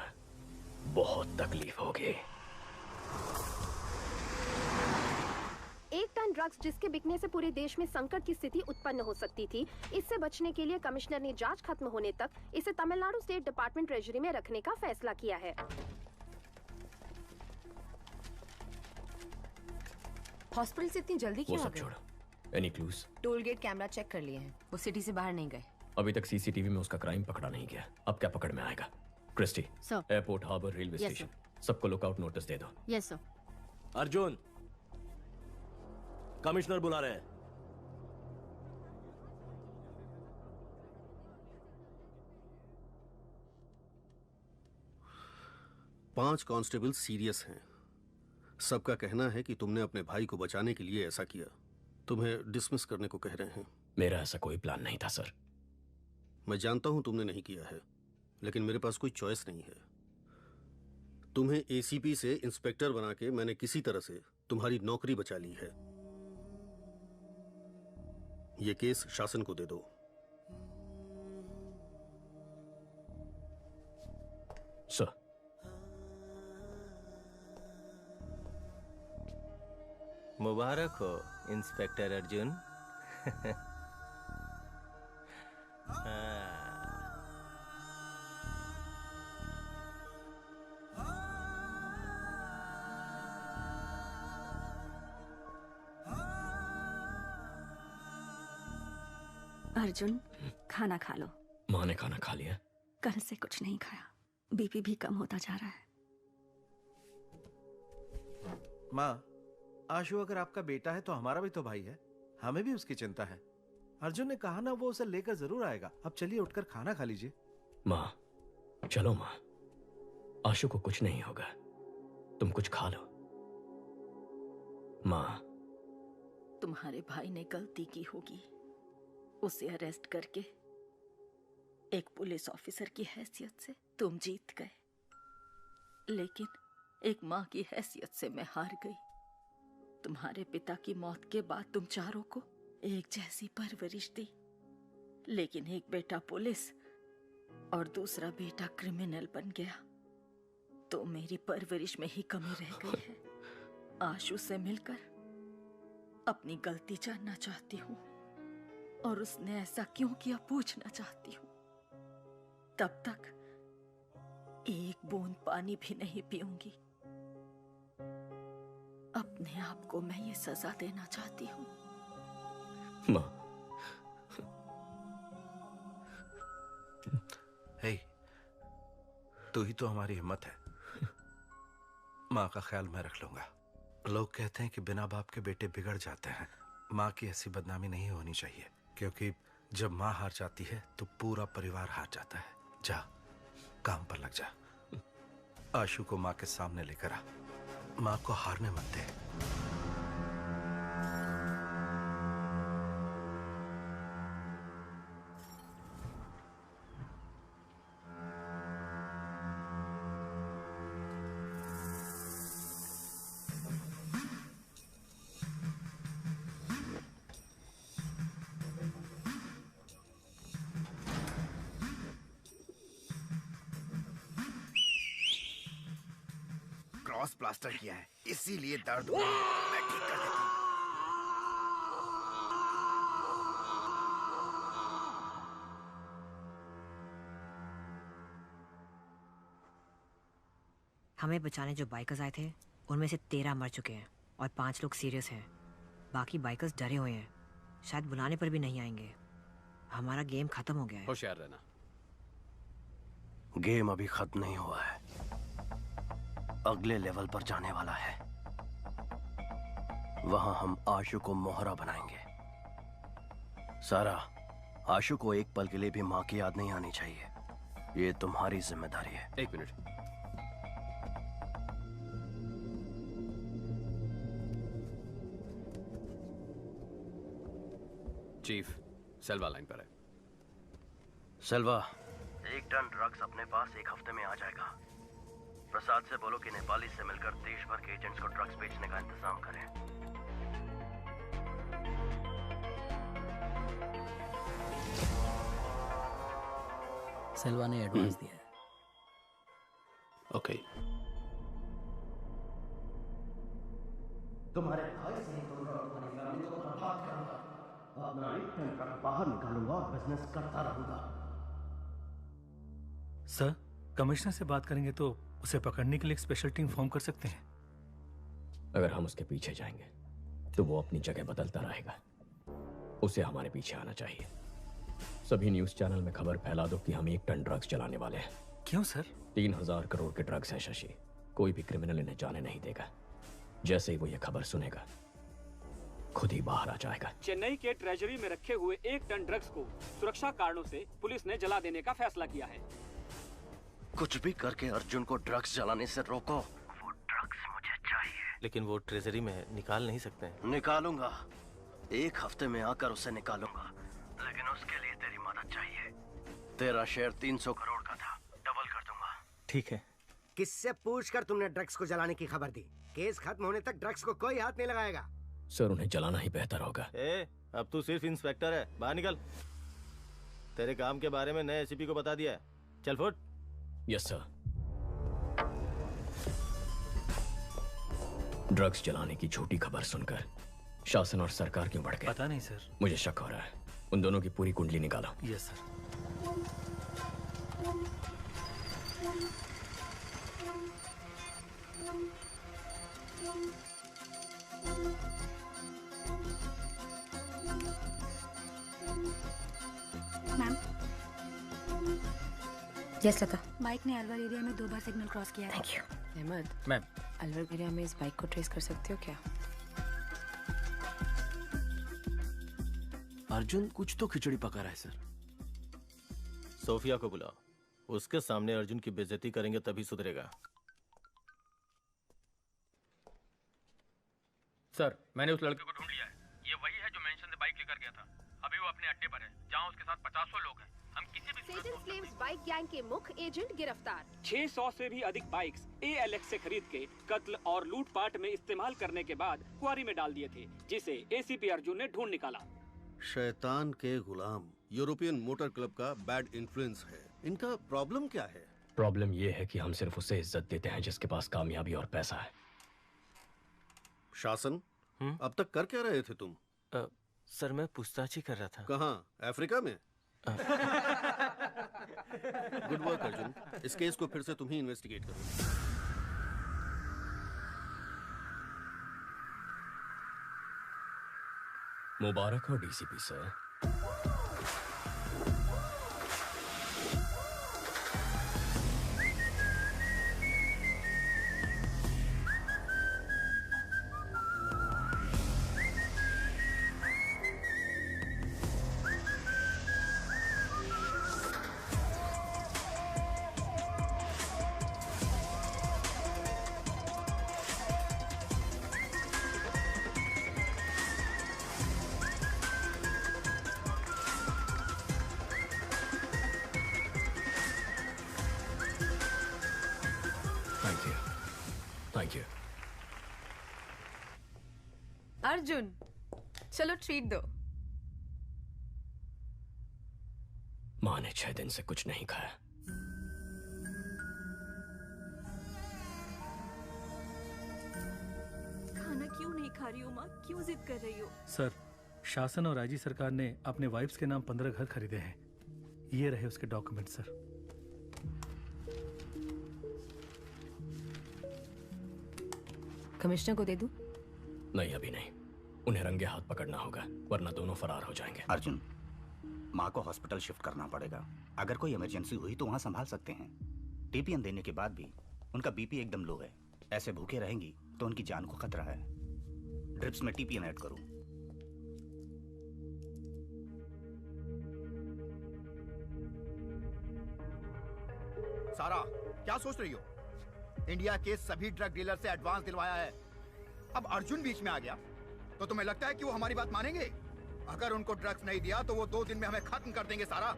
बहुत तकलीफ होगी। 1 टन ड्रग्स जिसके बिकने से पूरे देश में संकट की स्थिति उत्पन्न हो सकती थी। इससे बचने के लिए कमिश्नर ने जांच खत्म होने तक इसे तमिलनाडु स्टेट डिपार्टमेंट ट्रेजरी में रखने का फैसला किया है। हॉस्पिटल से इतनी जल्दी क्यों आ गए? Any clues? Toll gate camera check कर लिए हैं, वो सिटी से बाहर नहीं गए। अभी तक सीसीटीवी में उसका क्राइम पकड़ा नहीं गया, अब क्या पकड़ में आएगा? Christy, airport, harbour, railway station, सबको लुकआउट नोटिस दे दो। Yes sir. अर्जुन, कमिश्नर बुला रहे हैं। पांच कांस्टेबल सीरियस हैं। सबका कहना है कि तुमने अपने भाई को बचाने के लिए ऐसा किया। तुम्हें डिसमिस करने को कह रहे हैं। मेरा ऐसा कोई प्लान नहीं था सर। मैं जानता हूं तुमने नहीं किया है, लेकिन मेरे पास कोई चॉइस नहीं है। तुम्हें एसीपी से इंस्पेक्टर बना के मैंने किसी तरह से तुम्हारी नौकरी बचा ली है। यह केस शासन को दे दो। सर। मुबारक हो इंस्पेक्टर अर्जुन। अर्जुन, खाना खा लो। माँ ने खाना खा लिया? कल से कुछ नहीं खाया, बीपी भी कम होता जा रहा है। माँ, आशु अगर आपका बेटा है तो हमारा भी तो भाई है, हमें भी उसकी चिंता है। अर्जुन ने कहा ना वो उसे लेकर जरूर आएगा। अब चलिए उठकर खाना खा लीजिए। माँ, चलो माँ, आशु को कुछ नहीं होगा, तुम कुछ खा लो। माँ, तुम्हारे भाई ने गलती की होगी, उसे अरेस्ट करके। एक पुलिस ऑफिसर की हैसियत से तुम जीत गए, लेकिन एक माँ की हैसियत से मैं हार गई। तुम्हारे पिता की मौत के बाद तुम चारों को एक जैसी परवरिश दी, लेकिन एक बेटा पुलिस और दूसरा बेटा क्रिमिनल बन गया, तो मेरी परवरिश में ही कमी रह गई है। आशु से मिलकर अपनी गलती जानना चाहती हूँ, और उसने ऐसा क्यों किया पूछना चाहती हूँ। तब तक एक बूंद पानी भी नहीं पीऊंगी। अपने आप को मैं ये सजा देना चाहती हूँ। माँ। हे, तू ही तो हमारी हिम्मत है। माँ का ख्याल मैं रख लूंगा। लोग कहते हैं कि बिना बाप के बेटे बिगड़ जाते हैं। माँ की ऐसी बदनामी नहीं होनी चाहिए, क्योंकि जब माँ हार जाती है तो पूरा परिवार हार जाता है। जा, काम पर लग जा। आशु को माँ के सामने लेकर आ। माँ को हारने मत दे। क्रॉस प्लास्टर किया है, इसीलिए दर्द हो रहा है। मैं ठीक कर देती हूँ। हमें बचाने जो बाइकर्स आए थे, उनमें से 13 मर चुके हैं और 5 लोग सीरियस हैं। बाकी बाइकर्स डरे हुए हैं, शायद बुलाने पर भी नहीं आएंगे। हमारा गेम खत्म हो गया है। होशियार रहना। गेम अभी खत्म नहीं हुआ है, अगले लेवल पर जाने वाला है। वहां हम आशु को मोहरा बनाएंगे। सारा, आशु को एक पल के लिए भी मां की याद नहीं आनी चाहिए। ये तुम्हारी जिम्मेदारी है। एक मिनट। चीफ, सेल्वा लाइन पर है। सेल्वा, 1 टन ड्रग्स अपने पास 1 हफ्ते में आ जाएगा। प्रसाद से बोलो कि नेपाली से मिलकर देश भर के एजेंट्स को ड्रग्स बेचने का इंतजाम करें। सेल्वा ने एडवांस दिया है। ओके। तुम्हारे भाई से तुम्हारी फैमिली को बर्बाद करूंगा। अपना 1 टन ट्रक बाहर निकालूंगा और बिजनेस करता रहूंगा। सर, कमिश्नर से बात करेंगे तो उसे पकड़ने के लिए एक स्पेशल टीम फॉर्म कर सकते हैं। अगर हम उसके पीछे जाएंगे तो वो अपनी जगह बदलता रहेगा। उसे हमारे पीछे आना चाहिए। सभी न्यूज चैनल में खबर फैला दो कि हम 1 टन ड्रग्स चलाने वाले हैं। क्यों सर? 3000 करोड़ के ड्रग्स हैं शशि। कोई भी क्रिमिनल इन्हें जाने नहीं देगा। जैसे ही वो ये खबर सुनेगा, खुद ही बाहर आ जाएगा। चेन्नई के ट्रेजरी में रखे हुए 1 टन ड्रग्स को सुरक्षा कारणों से पुलिस ने जला देने का फैसला किया है। कुछ भी करके अर्जुन को ड्रग्स जलाने से रोको। वो ड्रग्स मुझे चाहिए। लेकिन वो ट्रेजरी में है, निकाल नहीं सकते हैं। निकालूंगा, 1 हफ्ते में आकर उसे निकालूंगा, लेकिन उसके लिए तेरी मदद चाहिए। तेरा शेयर 300 करोड़ का था, डबल कर दूंगा। ठीक है। किससे पूछकर तुमने ड्रग्स को जलाने की खबर दी? केस खत्म होने तक ड्रग्स को कोई हाथ नहीं लगाएगा। सर उन्हें जलाना ही बेहतर होगा। अब तू सिर्फ इंस्पेक्टर है, बाहर निकल। तेरे काम के बारे में नए एसीपी को बता दिया है, चल फुट। Yes sir. ड्रग्स जलाने की झूठी खबर सुनकर शासन और सरकार क्यों बढ़ गए? पता नहीं सर, मुझे शक हो रहा है। उन दोनों की पूरी कुंडली निकालो। Yes sir. मैम। यस लता। बाइक ने अलवर एरिया में 2 बार सिग्नल क्रॉस किया है। Thank you. Ahmed, ma'am. Alwar area में इस बाइक को ट्रेस कर सकते हो क्या? अर्जुन कुछ तो खिचड़ी पका रहा है सर। सोफिया को बुलाओ, उसके सामने अर्जुन की बेइज्जती करेंगे तभी सुधरेगा। सर, मैंने उस लड़के को ढूंढ लिया है। ये वही है जो मेंशन से बाइक लेकर गया था। अभी वो अपने अड्डे पर है, जहां उसके साथ 50 लोग हैं। हम किसी भी सेजन फ्लेम्स बाइक गैंग के मुख्य एजेंट गिरफ्तार। 600 से भी अधिक बाइक्स ALX से खरीद के कत्ल और लूटपाट में इस्तेमाल करने के बाद क्वारी में डाल दिए थे, जिसे ACP अर्जुन ने ढूंढ निकाला। शैतान के गुलाम यूरोपियन मोटर क्लब का बैड इन्फ्लुएंस है। इनका प्रॉब्लम क्या है? प्रॉब्लम ये है कि हम सिर्फ उसे इज्जत देते हैं जिसके पास कामयाबी और पैसा है। शासन, अब तक कर क्या रहे थे तुम? सर मैं पूछताछ ही कर रहा था। कहाँ? अफ्रीका में? Good work Arjun. इस केस को फिर से तुम ही इन्वेस्टिगेट करो। मुबारक हो DCP सर। अर्जुन, चलो ट्रीट दो। माँ ने 6 दिन से कुछ नहीं खाया। खाना क्यों नहीं खा रही हो माँ? क्यों जिद कर रही हो? सर, शासन और IG सरकार ने अपने वाइफ्स के नाम 15 घर खरीदे हैं। ये रहे उसके डॉक्यूमेंट सर। कमिश्नर को दे दूं? नहीं, अभी नहीं। उन्हें रंगे हाथ पकड़ना होगा, वरना दोनों फरार हो जाएंगे। अर्जुन, माँ को हॉस्पिटल शिफ्ट करना पड़ेगा। अगर कोई इमरजेंसी हुई तो वहाँ संभाल सकते हैं। TPN देने के बाद भी उनका BP एकदम लो है। ऐसे भूखे रहेंगी तो उनकी जान को खतरा है। ड्रिप्स में TPN ऐड करूं। सारा, क्या सोच रही हो? इंडिया के सभी ड्रग डीलर से एडवांस दिलवाया है। अब अर्जुन बीच में आ गया तो तुम्हें लगता है कि वो हमारी बात मानेंगे? अगर उनको ड्रग्स नहीं दिया तो वो 2 दिन में हमें खत्म कर देंगे। सारा,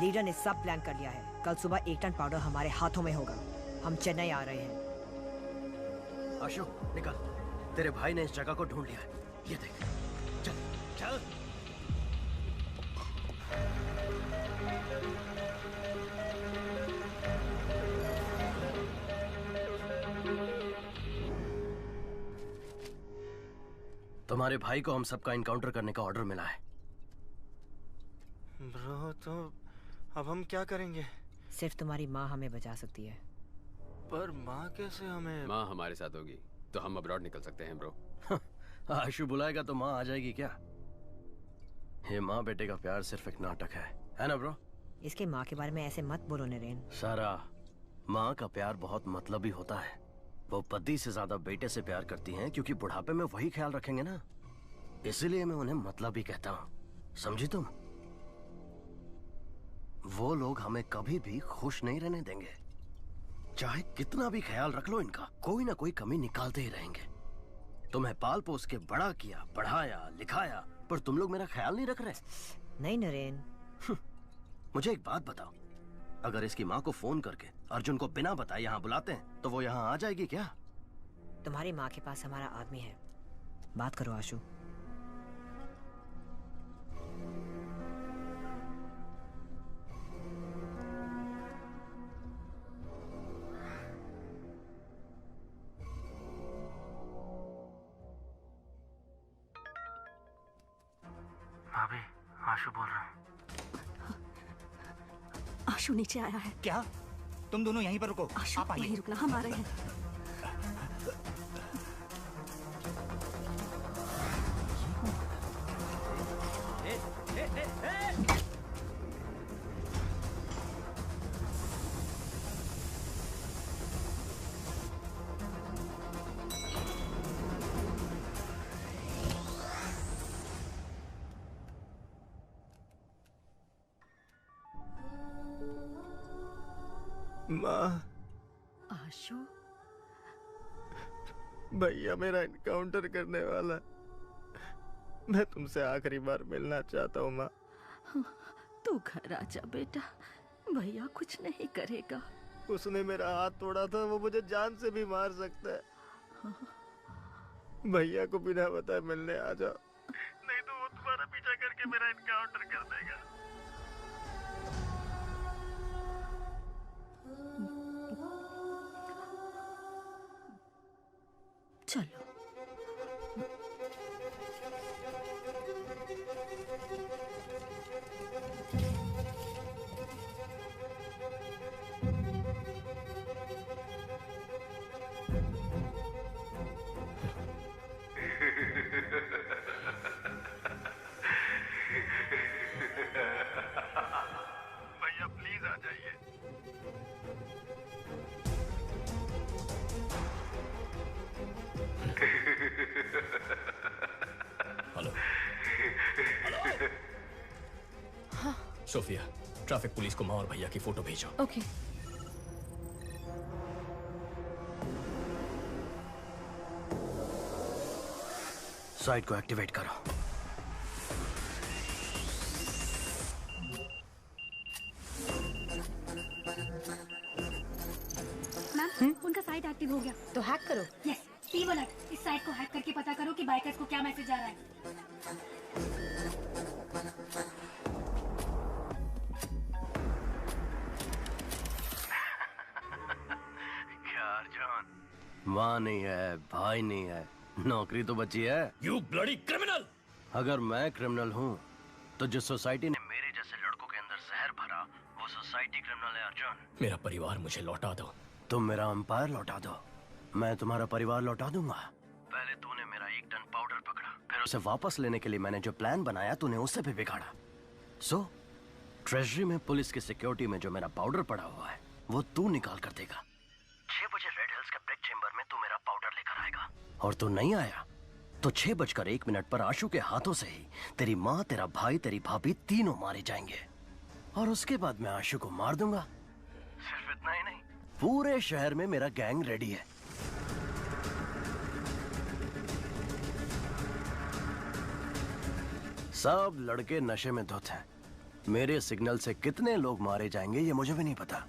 लीडर ने सब प्लान कर लिया है। कल सुबह 1 टन पाउडर हमारे हाथों में होगा। हम चेन्नई आ रहे हैं। अशोक निकल, तेरे भाई ने इस जगह को ढूंढ लिया है। ये देख, चल चल। तुम्हारे भाई को हम सबका इनकाउंटर करने का ऑर्डर मिला है। ब्रो, तो अब हम क्या करेंगे? सिर्फ तुम्हारी माँ हमें बचा सकती है। पर माँ कैसे हमें? माँ हमारे साथ होगी। तो हम अब्रॉड निकल सकते हैं ब्रो। आशु बुलाएगा तो माँ आ जाएगी क्या? ये माँ बेटे का प्यार सिर्फ एक नाटक है ना ब्रो? इसके माँ के बारे में ऐसे मत बोलो नरेन। सारा, माँ का प्यार बहुत मतलबी होता है। वो पति से ज्यादा बेटे से प्यार करती हैं क्योंकि बुढ़ापे में वही ख्याल रखेंगे ना, इसीलिए मैं उन्हें मतलबी कहता हूँ। समझी तुम? वो लोग हमें कभी भी खुश नहीं रहने देंगे। चाहे कितना भी ख्याल रख लो इनका, कोई ना कोई कमी निकालते ही रहेंगे। तुम्हें पाल पोस के बड़ा किया, पढ़ाया, लिखाया, पर तुम लोग मेरा ख्याल नहीं रख रहे। नहीं नरेन। मुझे एक बात बताओ, अगर इसकी माँ को फोन करके अर्जुन को बिना बताए यहाँ बुलाते हैं तो वो यहाँ आ जाएगी क्या? तुम्हारी माँ के पास हमारा आदमी है, बात करो आशु। भाभी, आशु बोल रहा हूँ। आशु नीचे आया है। क्या? तुम दोनों यहीं पर रुको। आशु आप आइए। यहीं रुकना, हम आ रहे हैं। माँ, आशु, भैया मेरा इनकाउंटर करने वाला है। मैं तुमसे आखिरी बार मिलना चाहता हूँ माँ। तू घर आजा बेटा, भैया कुछ नहीं करेगा। उसने मेरा हाथ तोड़ा था, वो मुझे जान से भी मार सकता है। भैया को बिना बताए मिलने आ जाओ, नहीं तो वो तुम्हारा पीछा करके मेरा इनकाउंटर कर देगा। चलो। भैया प्लीज आ जाइए। हेलो। सोफिया, ट्रैफिक पुलिस को माँ और भैया की फोटो भेजो। ओके। साइट को एक्टिवेट करो। मैम, उनका साइट एक्टिव हो गया। तो हैक करो। यस, P1 इस साइट को हैक करके पता करो कि बाइकर्स को क्या मैसेज आ रहा है। क्या अर्जुन? माँ नहीं है, भाई नहीं है, नौकरी तो बची है। You bloody criminal! अगर मैं क्रिमिनल हूँ तो जिस सोसाइटी ने मेरे जैसे लड़कों के अंदर जहर भरा, वो सोसाइटी क्रिमिनल है अर्जुन। मेरा परिवार मुझे लौटा दो। तुम मेरा एम्पायर लौटा दो, मैं तुम्हारा परिवार लौटा दूंगा। पहले तूने मेरा 1 टन पाउडर पकड़ा, फिर उसे वापस लेने के लिए मैंने जो प्लान बनाया तूने उससे भी बिगाड़ा। सो ट्रेजरी में पुलिस की सिक्योरिटी में जो मेरा पाउडर पड़ा हुआ है वो तू निकाल कर देगा। 6 बजे रेड हिल्स के ब्रेक चेंबर में तू मेरा पाउडर लेकर आएगा, और तू नहीं आया तो 6:01 पर आशु के हाथों से ही तेरी माँ, तेरा भाई, तेरी भाभी तीनों मारे जाएंगे, और उसके बाद मैं आशु को मार दूंगा। सिर्फ इतना ही नहीं, पूरे शहर में मेरा गैंग रेडी है। सब लड़के नशे में धुत हैं। मेरे सिग्नल से कितने लोग मारे जाएंगे ये मुझे भी नहीं पता।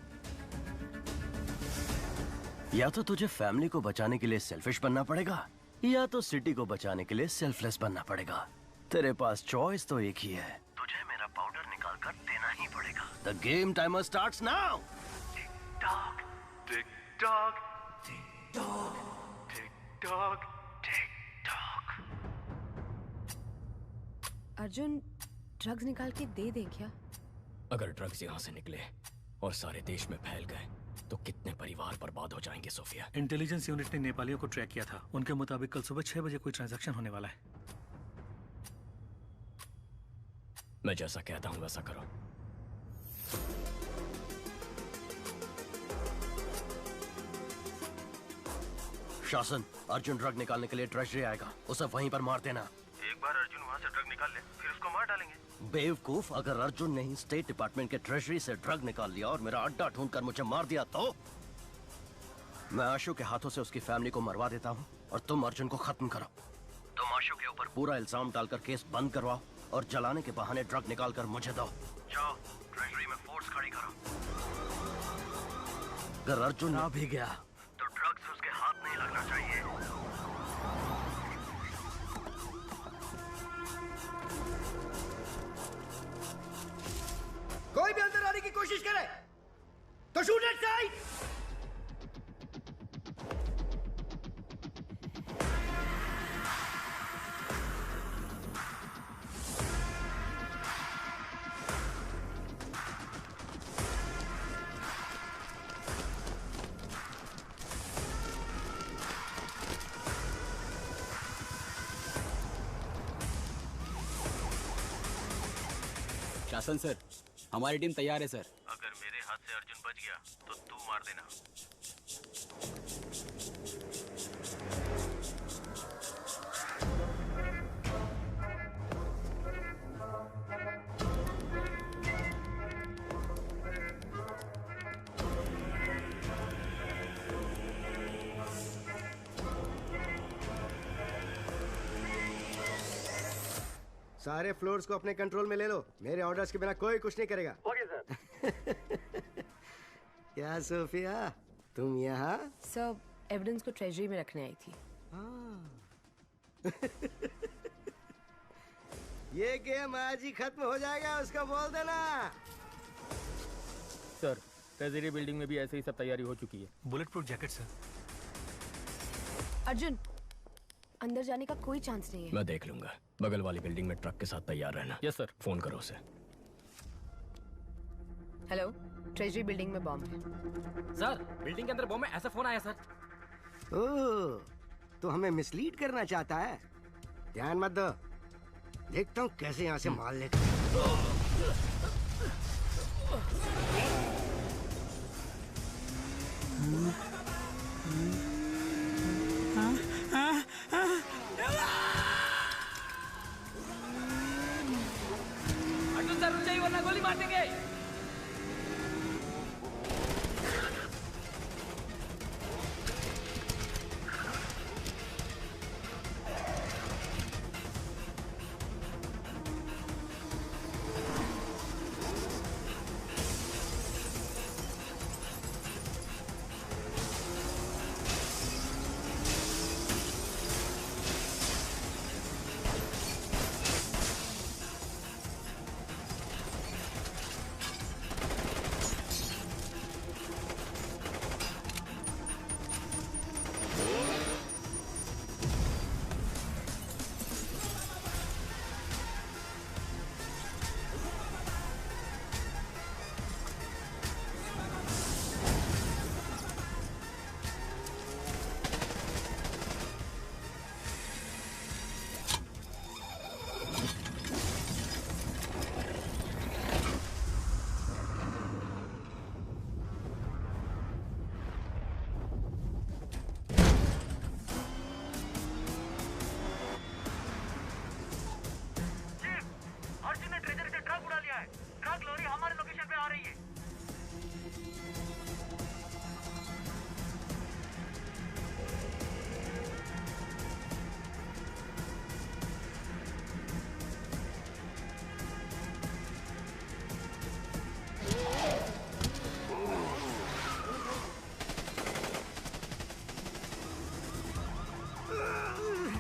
या तो तुझे फैमिली को बचाने के लिए सेल्फिश बनना पड़ेगा, या तो सिटी को बचाने के लिए सेल्फलेस बनना पड़ेगा। तेरे पास चॉइस तो एक ही है, तुझे मेरा पाउडर निकाल कर देना ही पड़ेगा। The game timer starts now. Tick tock, tick tock, tick tock, tick tock, tick tock. Arjun, drugs निकाल के दे दें क्या? अगर ड्रग्स यहाँ से निकले और सारे देश में फैल गए तो कितने परिवार बर्बाद हो जाएंगे सोफिया। इंटेलिजेंस यूनिट ने नेपालियों को ट्रैक किया था। उनके मुताबिक कल सुबह 6 बजे कोई ट्रांजैक्शन होने वाला है। मैं जैसा कहता हूं वैसा करो। शासन, अर्जुन ड्रग निकालने के लिए ट्रेजरी आएगा, उसे वहीं पर मार देना। एक बार अर्जुन वहाँ से ड्रग निकाल ले, फिर उसको मार डालेंगे। बेवकूफ, अगर अर्जुन ने ही स्टेट डिपार्टमेंट के ट्रेजरी से ड्रग निकाल लिया और मेरा अड्डा ढूंढकर मुझे मार दिया तो मैं आशु के हाथों से उसकी फैमिली को मरवा देता हूँ और तुम अर्जुन को खत्म करो। तुम आशु के ऊपर पूरा इल्जाम डालकर केस बंद करवाओ और जलाने के बहाने ड्रग निकाल कर मुझे दो। जाओ, ट्रेजरी में फोर्स खड़ी करो। अगर अर्जुन आ भी गया तो ड्रग्स उसके हाथ नहीं लगना चाहिए। कोई भी अंदर आने की कोशिश करे तो शूट एट साइड। शासन सर, हमारी टीम तैयार है सर। अगर मेरे हाथ से अर्जुन बच गया तो तू मार देना। सारे फ्लोर्स को अपने कंट्रोल में ले लो। मेरे ऑर्डर्स के बिना कोई कुछ नहीं करेगा। Okay sir. क्या सोफिया, तुम यहाँ? सर, एविडेंस को ट्रेजरी में रखने आई थी। ये गेम आज ही खत्म हो जाएगा, उसको बोल देना। सर, ट्रेजरी बिल्डिंग में भी ऐसे ही सब तैयारी हो चुकी है। Bullet proof jacket sir. Arjun, अंदर जाने का कोई चांस नहीं है। मैं देख लूंगा। बगल वाली बिल्डिंग में ट्रक के साथ तैयार रहना। Yes sir. फोन करो उसे। हेलो, ट्रेजरी बिल्डिंग में बॉम्ब है। सर, बिल्डिंग के अंदर बॉम्ब है, ऐसा फोन आया सर। ओह, तो हमें मिसलीड करना चाहता है। ध्यान मत दो, देखता हूँ कैसे यहाँ से माल लेकर। अर्जुन सर, रुक जाइए वरना गोली मार देंगे।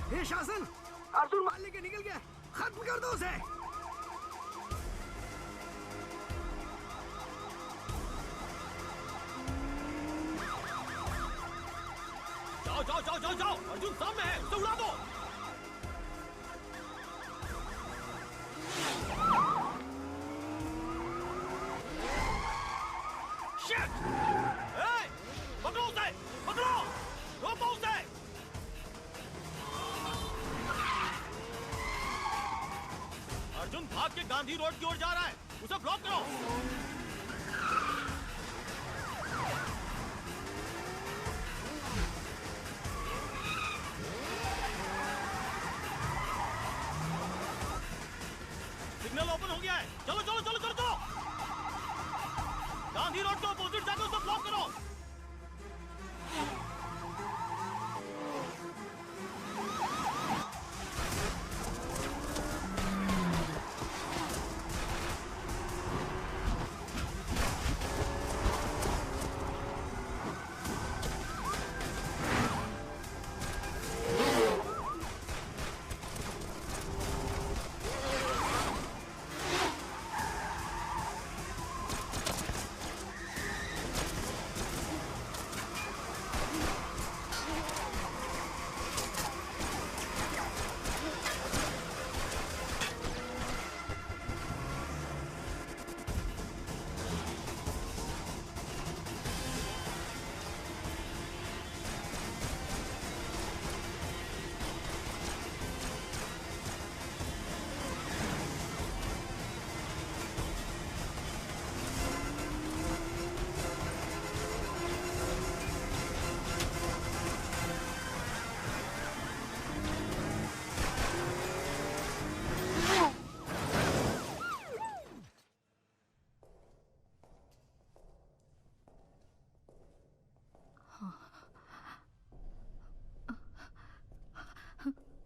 ये शासन, अर्जुन मार लेके निकल गया। खत्म कर दो उसे। जाओ जाओ जाओ जाओ जाओ, अर्जुन सामने है, उसे उड़ा दो। Shit! Hey! अर्जुन भाग के गांधी रोड की ओर जा रहा है, उसे ब्लॉक करो। सिग्नल ओपन हो गया है, चलो चलो चलो चलो चलो। गांधी रोड के अपोजिट जाकर उसे ब्लॉक करो।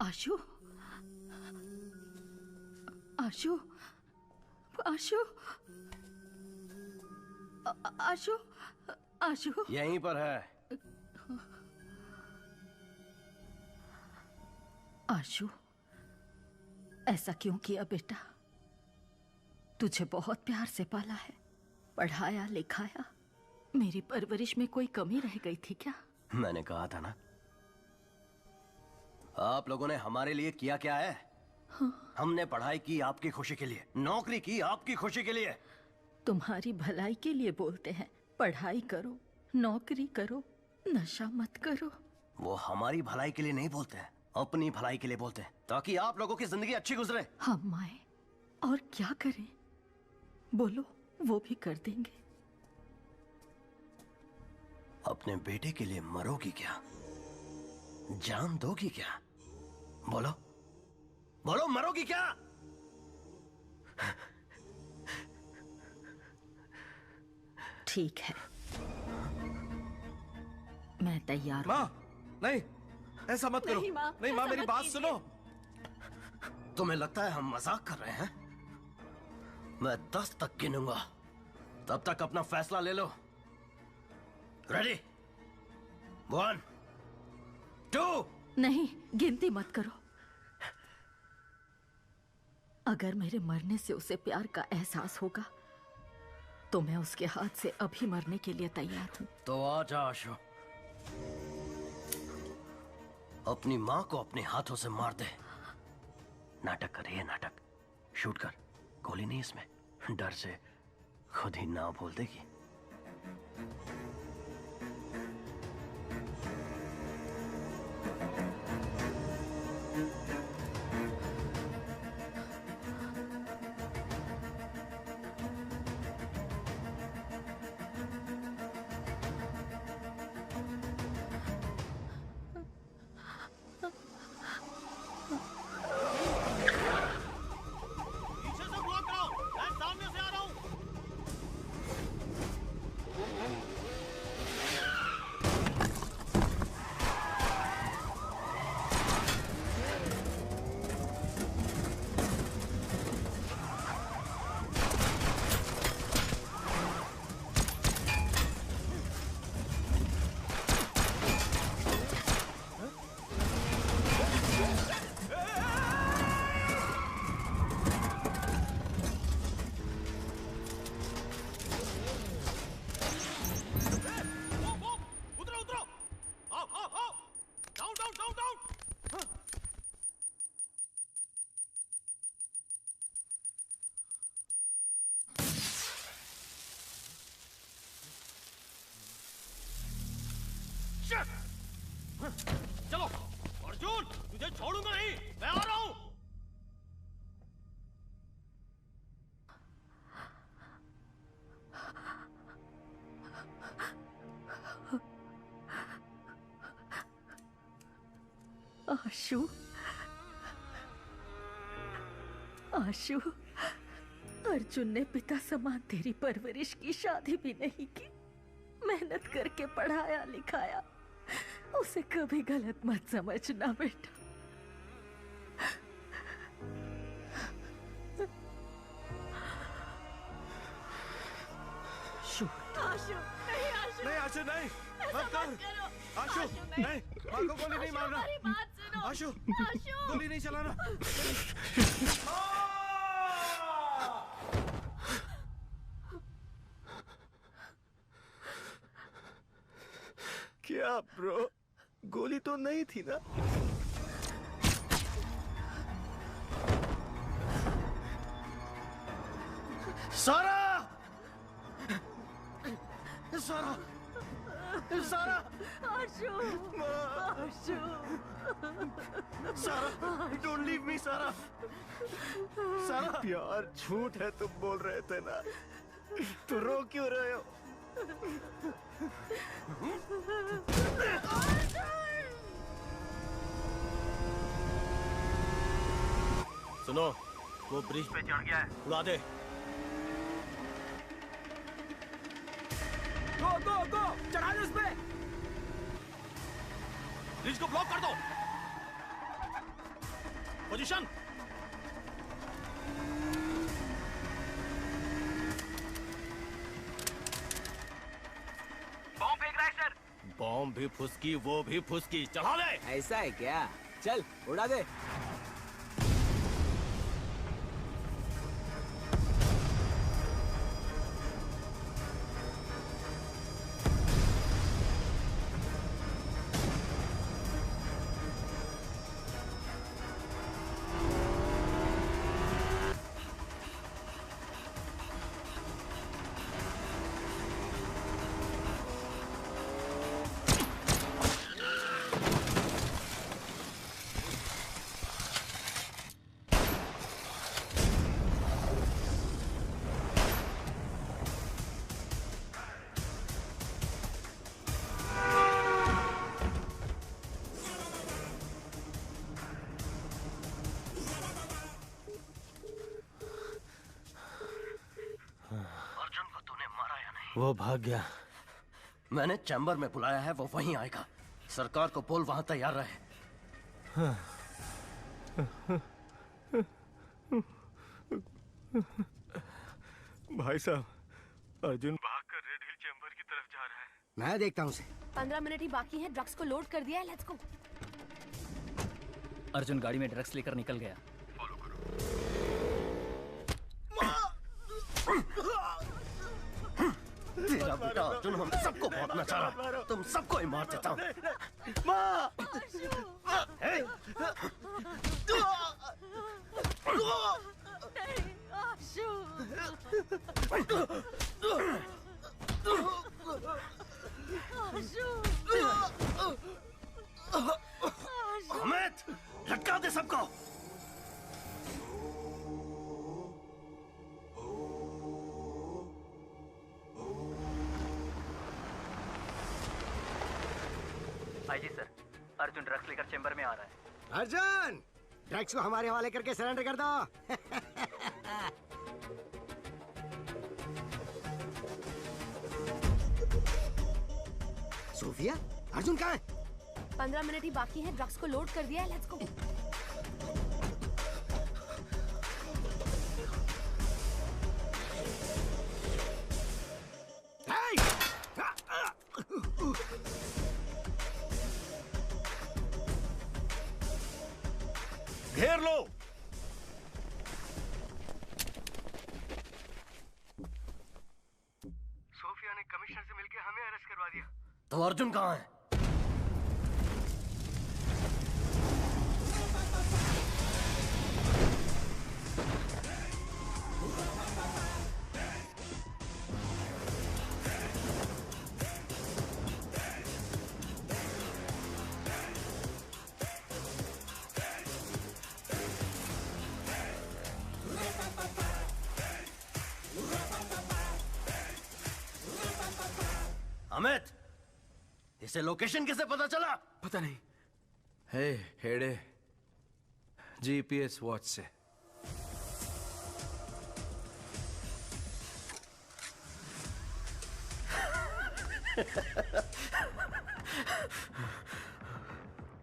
आशु, आशु, आशु, आशु, आशु यहीं पर है। आशु, ऐसा क्यों किया बेटा? तुझे बहुत प्यार से पाला है, पढ़ाया लिखाया। मेरी परवरिश में कोई कमी रह गई थी क्या? मैंने कहा था ना, आप लोगों ने हमारे लिए किया क्या है? हाँ। हमने पढ़ाई की आपकी खुशी के लिए, नौकरी की आपकी खुशी के लिए। तुम्हारी भलाई के लिए बोलते हैं, पढ़ाई करो, नौकरी करो, नशा मत करो। वो हमारी भलाई के लिए नहीं बोलते हैं, अपनी भलाई के लिए बोलते हैं, ताकि आप लोगों की जिंदगी अच्छी गुजरे। हम आए और क्या करें? बोलो, वो भी कर देंगे। अपने बेटे के लिए मरोगी क्या? जान दोगी क्या? बोलो बोलो, मरोगी क्या? ठीक है, मैं तैयार माँ, नहीं, ऐसा मत करो। नहीं माँ, मेरी बात सुनो। तुम्हें लगता है हम मजाक कर रहे हैं? मैं 10 तक गिनूंगा, तब तक अपना फैसला ले लो। रेडी? 1 2। नहीं, गिनती मत करो। अगर मेरे मरने से उसे प्यार का एहसास होगा तो मैं उसके हाथ से अभी मरने के लिए तैयार हूं। तो आजा आशु, अपनी माँ को अपने हाथों से मार दे। नाटक कर रही है, नाटक। शूट कर, गोली नहीं इसमें। डर से खुद ही ना बोल देगी। चलो अर्जुन, तुझे छोड़ूंगा नहीं, मैं आ रहा हूं। आशु, आशु, अर्जुन ने पिता समान तेरी परवरिश की, शादी भी नहीं की, मेहनत करके पढ़ाया लिखाया। उसे कभी गलत मत समझना बेटा। आशु नहीं, आशु नहीं, मत कर। आशु नहीं, माँ को गोली नहीं मारना। आशु गोली नहीं चलाना। क्या ब्रो, गोली तो नहीं थी ना? सारा, सारा, सारा, आशु, आशु, सारा, डोंट लीव मी सारा। सारा, प्यार झूठ है तुम बोल रहे थे ना, तो रो क्यों रहे हो? सुनो, वो ब्रिज पे चढ़ गया है, उड़ा दे। गो गो गो, चढ़ा दे उस पे। ब्रिज को ब्लॉक कर दो। पोजीशन। बॉम्ब फेंक रहा है सर। बॉम्ब भी फुसकी, वो भी फुसकी, चढ़ा दे। ऐसा है क्या? चल उड़ा दे। वो भाग गया। मैंने चैम्बर में बुलाया है, वो वहीं आएगा। सरकार को बोल वहां तैयार रहे। भाई साहब, अर्जुन भागकर रेड हिल चैम्बर की तरफ जा रहा है। मैं देखता हूँ उसे। 15 मिनट ही बाकी है, ड्रग्स को लोड कर दिया है, लेट्स गो। अर्जुन गाड़ी में ड्रग्स लेकर निकल गया। तेरा बेटा अर्जुन हम सबको मारना चाह रहा है। तुम सबको ही मार देता हूँ। अमित, लटका दे सबको। आईजी सर, अर्जुन ड्रग्स लेकर चेंबर में आ रहा है। अर्जुन, ड्रग्स को हमारे हवाले करके सरेंडर कर दो। सोफिया, अर्जुन कहाँ है? 15 मिनट ही बाकी है, ड्रग्स को लोड कर दिया है, लेट्स गो। घेर लो। सोफिया ने कमिश्नर से मिलकर हमें अरेस्ट करवा दिया। तो अर्जुन कहाँ है? अमित, इसे लोकेशन कैसे पता चला? पता नहीं, हे हेडे, जीपीएस वॉच से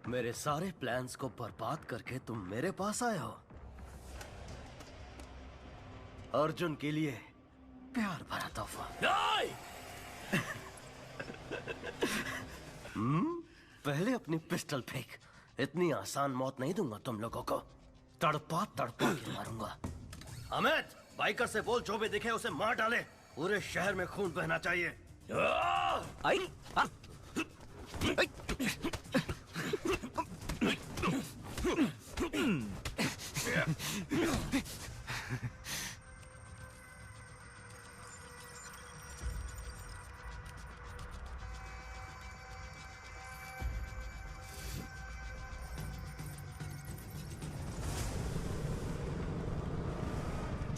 मेरे सारे प्लान्स को बर्बाद करके तुम मेरे पास आए हो। अर्जुन के लिए प्यार भरा तोहफा। पहले अपनी पिस्टल फेंक। इतनी आसान मौत नहीं दूंगा तुम लोगों को, तड़पा तड़पा के मारूंगा। अमित, बाइकर से बोल जो भी दिखे उसे मार डाले। पूरे शहर में खून बहना चाहिए। आई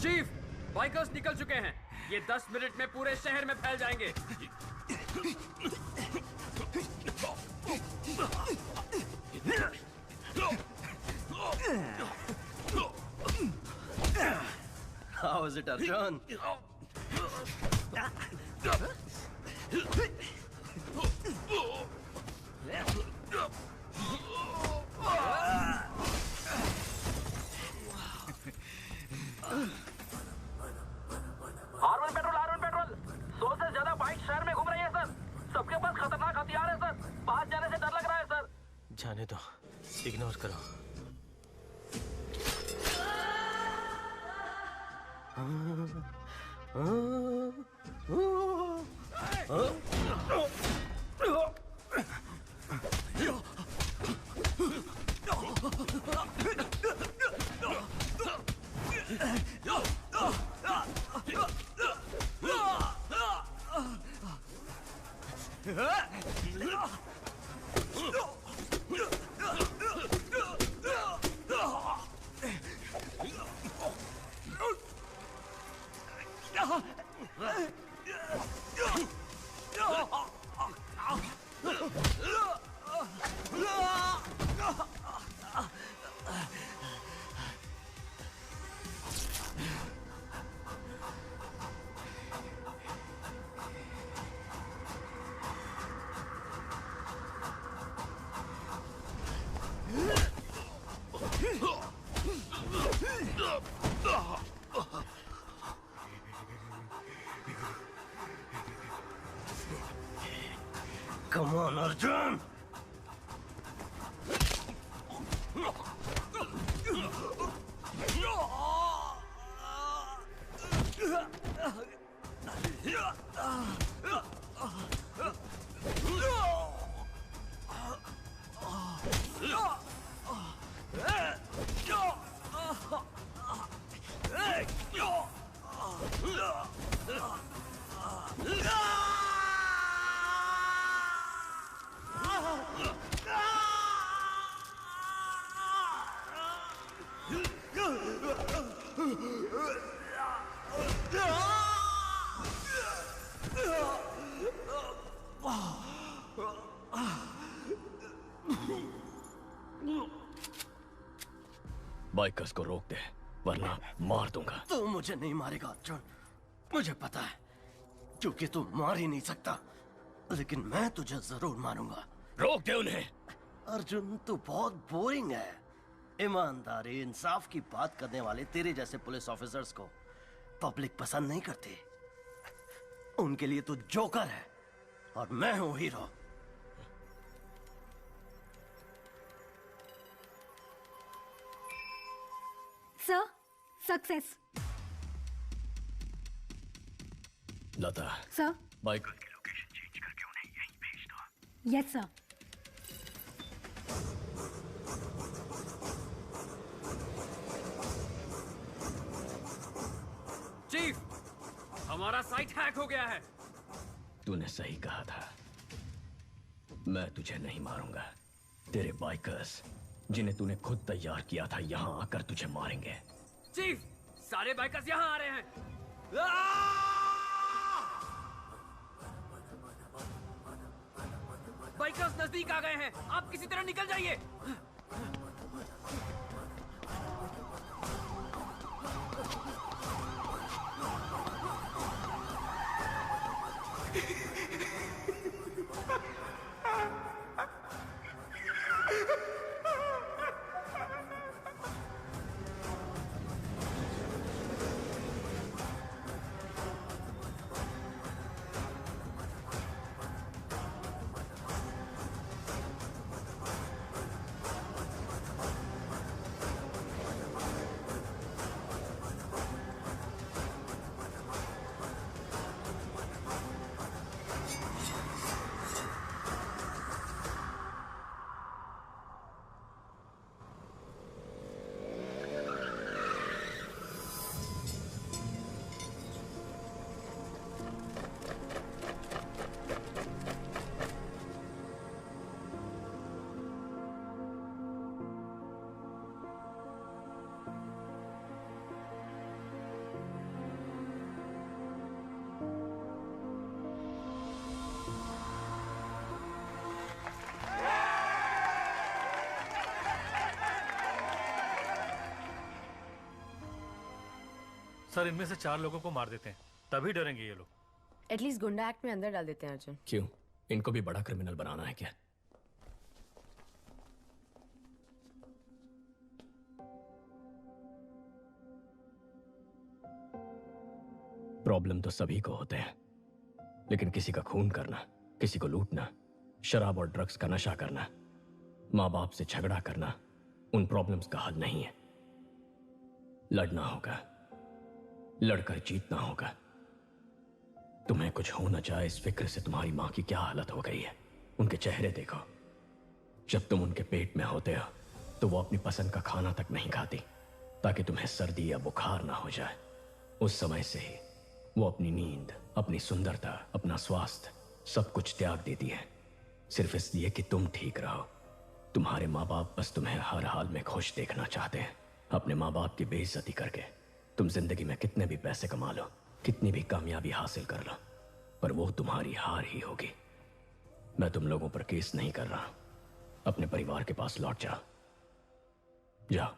चीफ, बाइकर्स निकल चुके हैं। ये 10 मिनट में पूरे शहर में फैल जाएंगे। How is it, Arjun? R one petrol 100 से ज्यादा बाइक शहर में घूम रही है सर। सबके पास खतरनाक हथियार है सर। पास जाने से डर लग रहा है सर। जाने दो, इग्नोर करो। Come on, Arjun! बाइकर्स को रोक दे, वरना मार दूंगा। तू मुझे नहीं मारेगा अर्जुन, मुझे पता है, क्योंकि तू मार ही नहीं सकता। लेकिन मैं तुझे जरूर मारूंगा। रोक दे उन्हें। अर्जुन, तू बहुत बोरिंग है। ईमानदारी, इंसाफ की बात करने वाले तेरे जैसे पुलिस ऑफिसर्स को पब्लिक पसंद नहीं करती। उनके लिए तू जोकर है और मैं हूं hero. Sir, success. Lata, sir, bikers की लोकेशन चेंज करके उन्हें यहीं भेज दो। Yes sir. चीफ, हमारा साइट हैक हो गया है। तूने सही कहा था, मैं तुझे नहीं मारूंगा। तेरे बाइकर्स, जिन्हें तूने खुद तैयार किया था, यहाँ आकर तुझे मारेंगे। चीफ, सारे बाइकर्स यहाँ आ रहे हैं। बाइकर्स नजदीक आ गए हैं, आप किसी तरह निकल जाइए। सर, इनमें से 4 लोगों को मार देते हैं, तभी डरेंगे ये लोग। एटलीस्ट गुंडा एक्ट में अंदर डाल देते हैं अर्जुन। क्यों? इनको भी बड़ा क्रिमिनल बनाना है क्या? प्रॉब्लम तो सभी को होते हैं, लेकिन किसी का खून करना, किसी को लूटना, शराब और ड्रग्स का नशा करना, माँ बाप से झगड़ा करना, उन प्रॉब्लम्स का हल नहीं है। लड़ना होगा, लड़कर जीतना होगा। तुम्हें कुछ हो न जाए इस फिक्र से तुम्हारी माँ की क्या हालत हो गई है। उनके चेहरे देखो। जब तुम उनके पेट में होते हो तो वो अपनी पसंद का खाना तक नहीं खाती ताकि तुम्हें सर्दी या बुखार ना हो जाए। उस समय से ही वो अपनी नींद, अपनी सुंदरता, अपना स्वास्थ्य सब कुछ त्याग देती है, सिर्फ इसलिए कि तुम ठीक रहो। तुम्हारे माँ बाप बस तुम्हें हर हाल में खुश देखना चाहते हैं। अपने माँ बाप की बेइज्जती करके तुम जिंदगी में कितने भी पैसे कमा लो, कितनी भी कामयाबी हासिल कर लो, पर वो तुम्हारी हार ही होगी। मैं तुम लोगों पर केस नहीं कर रहा। अपने परिवार के पास लौट जाओ। जाओ।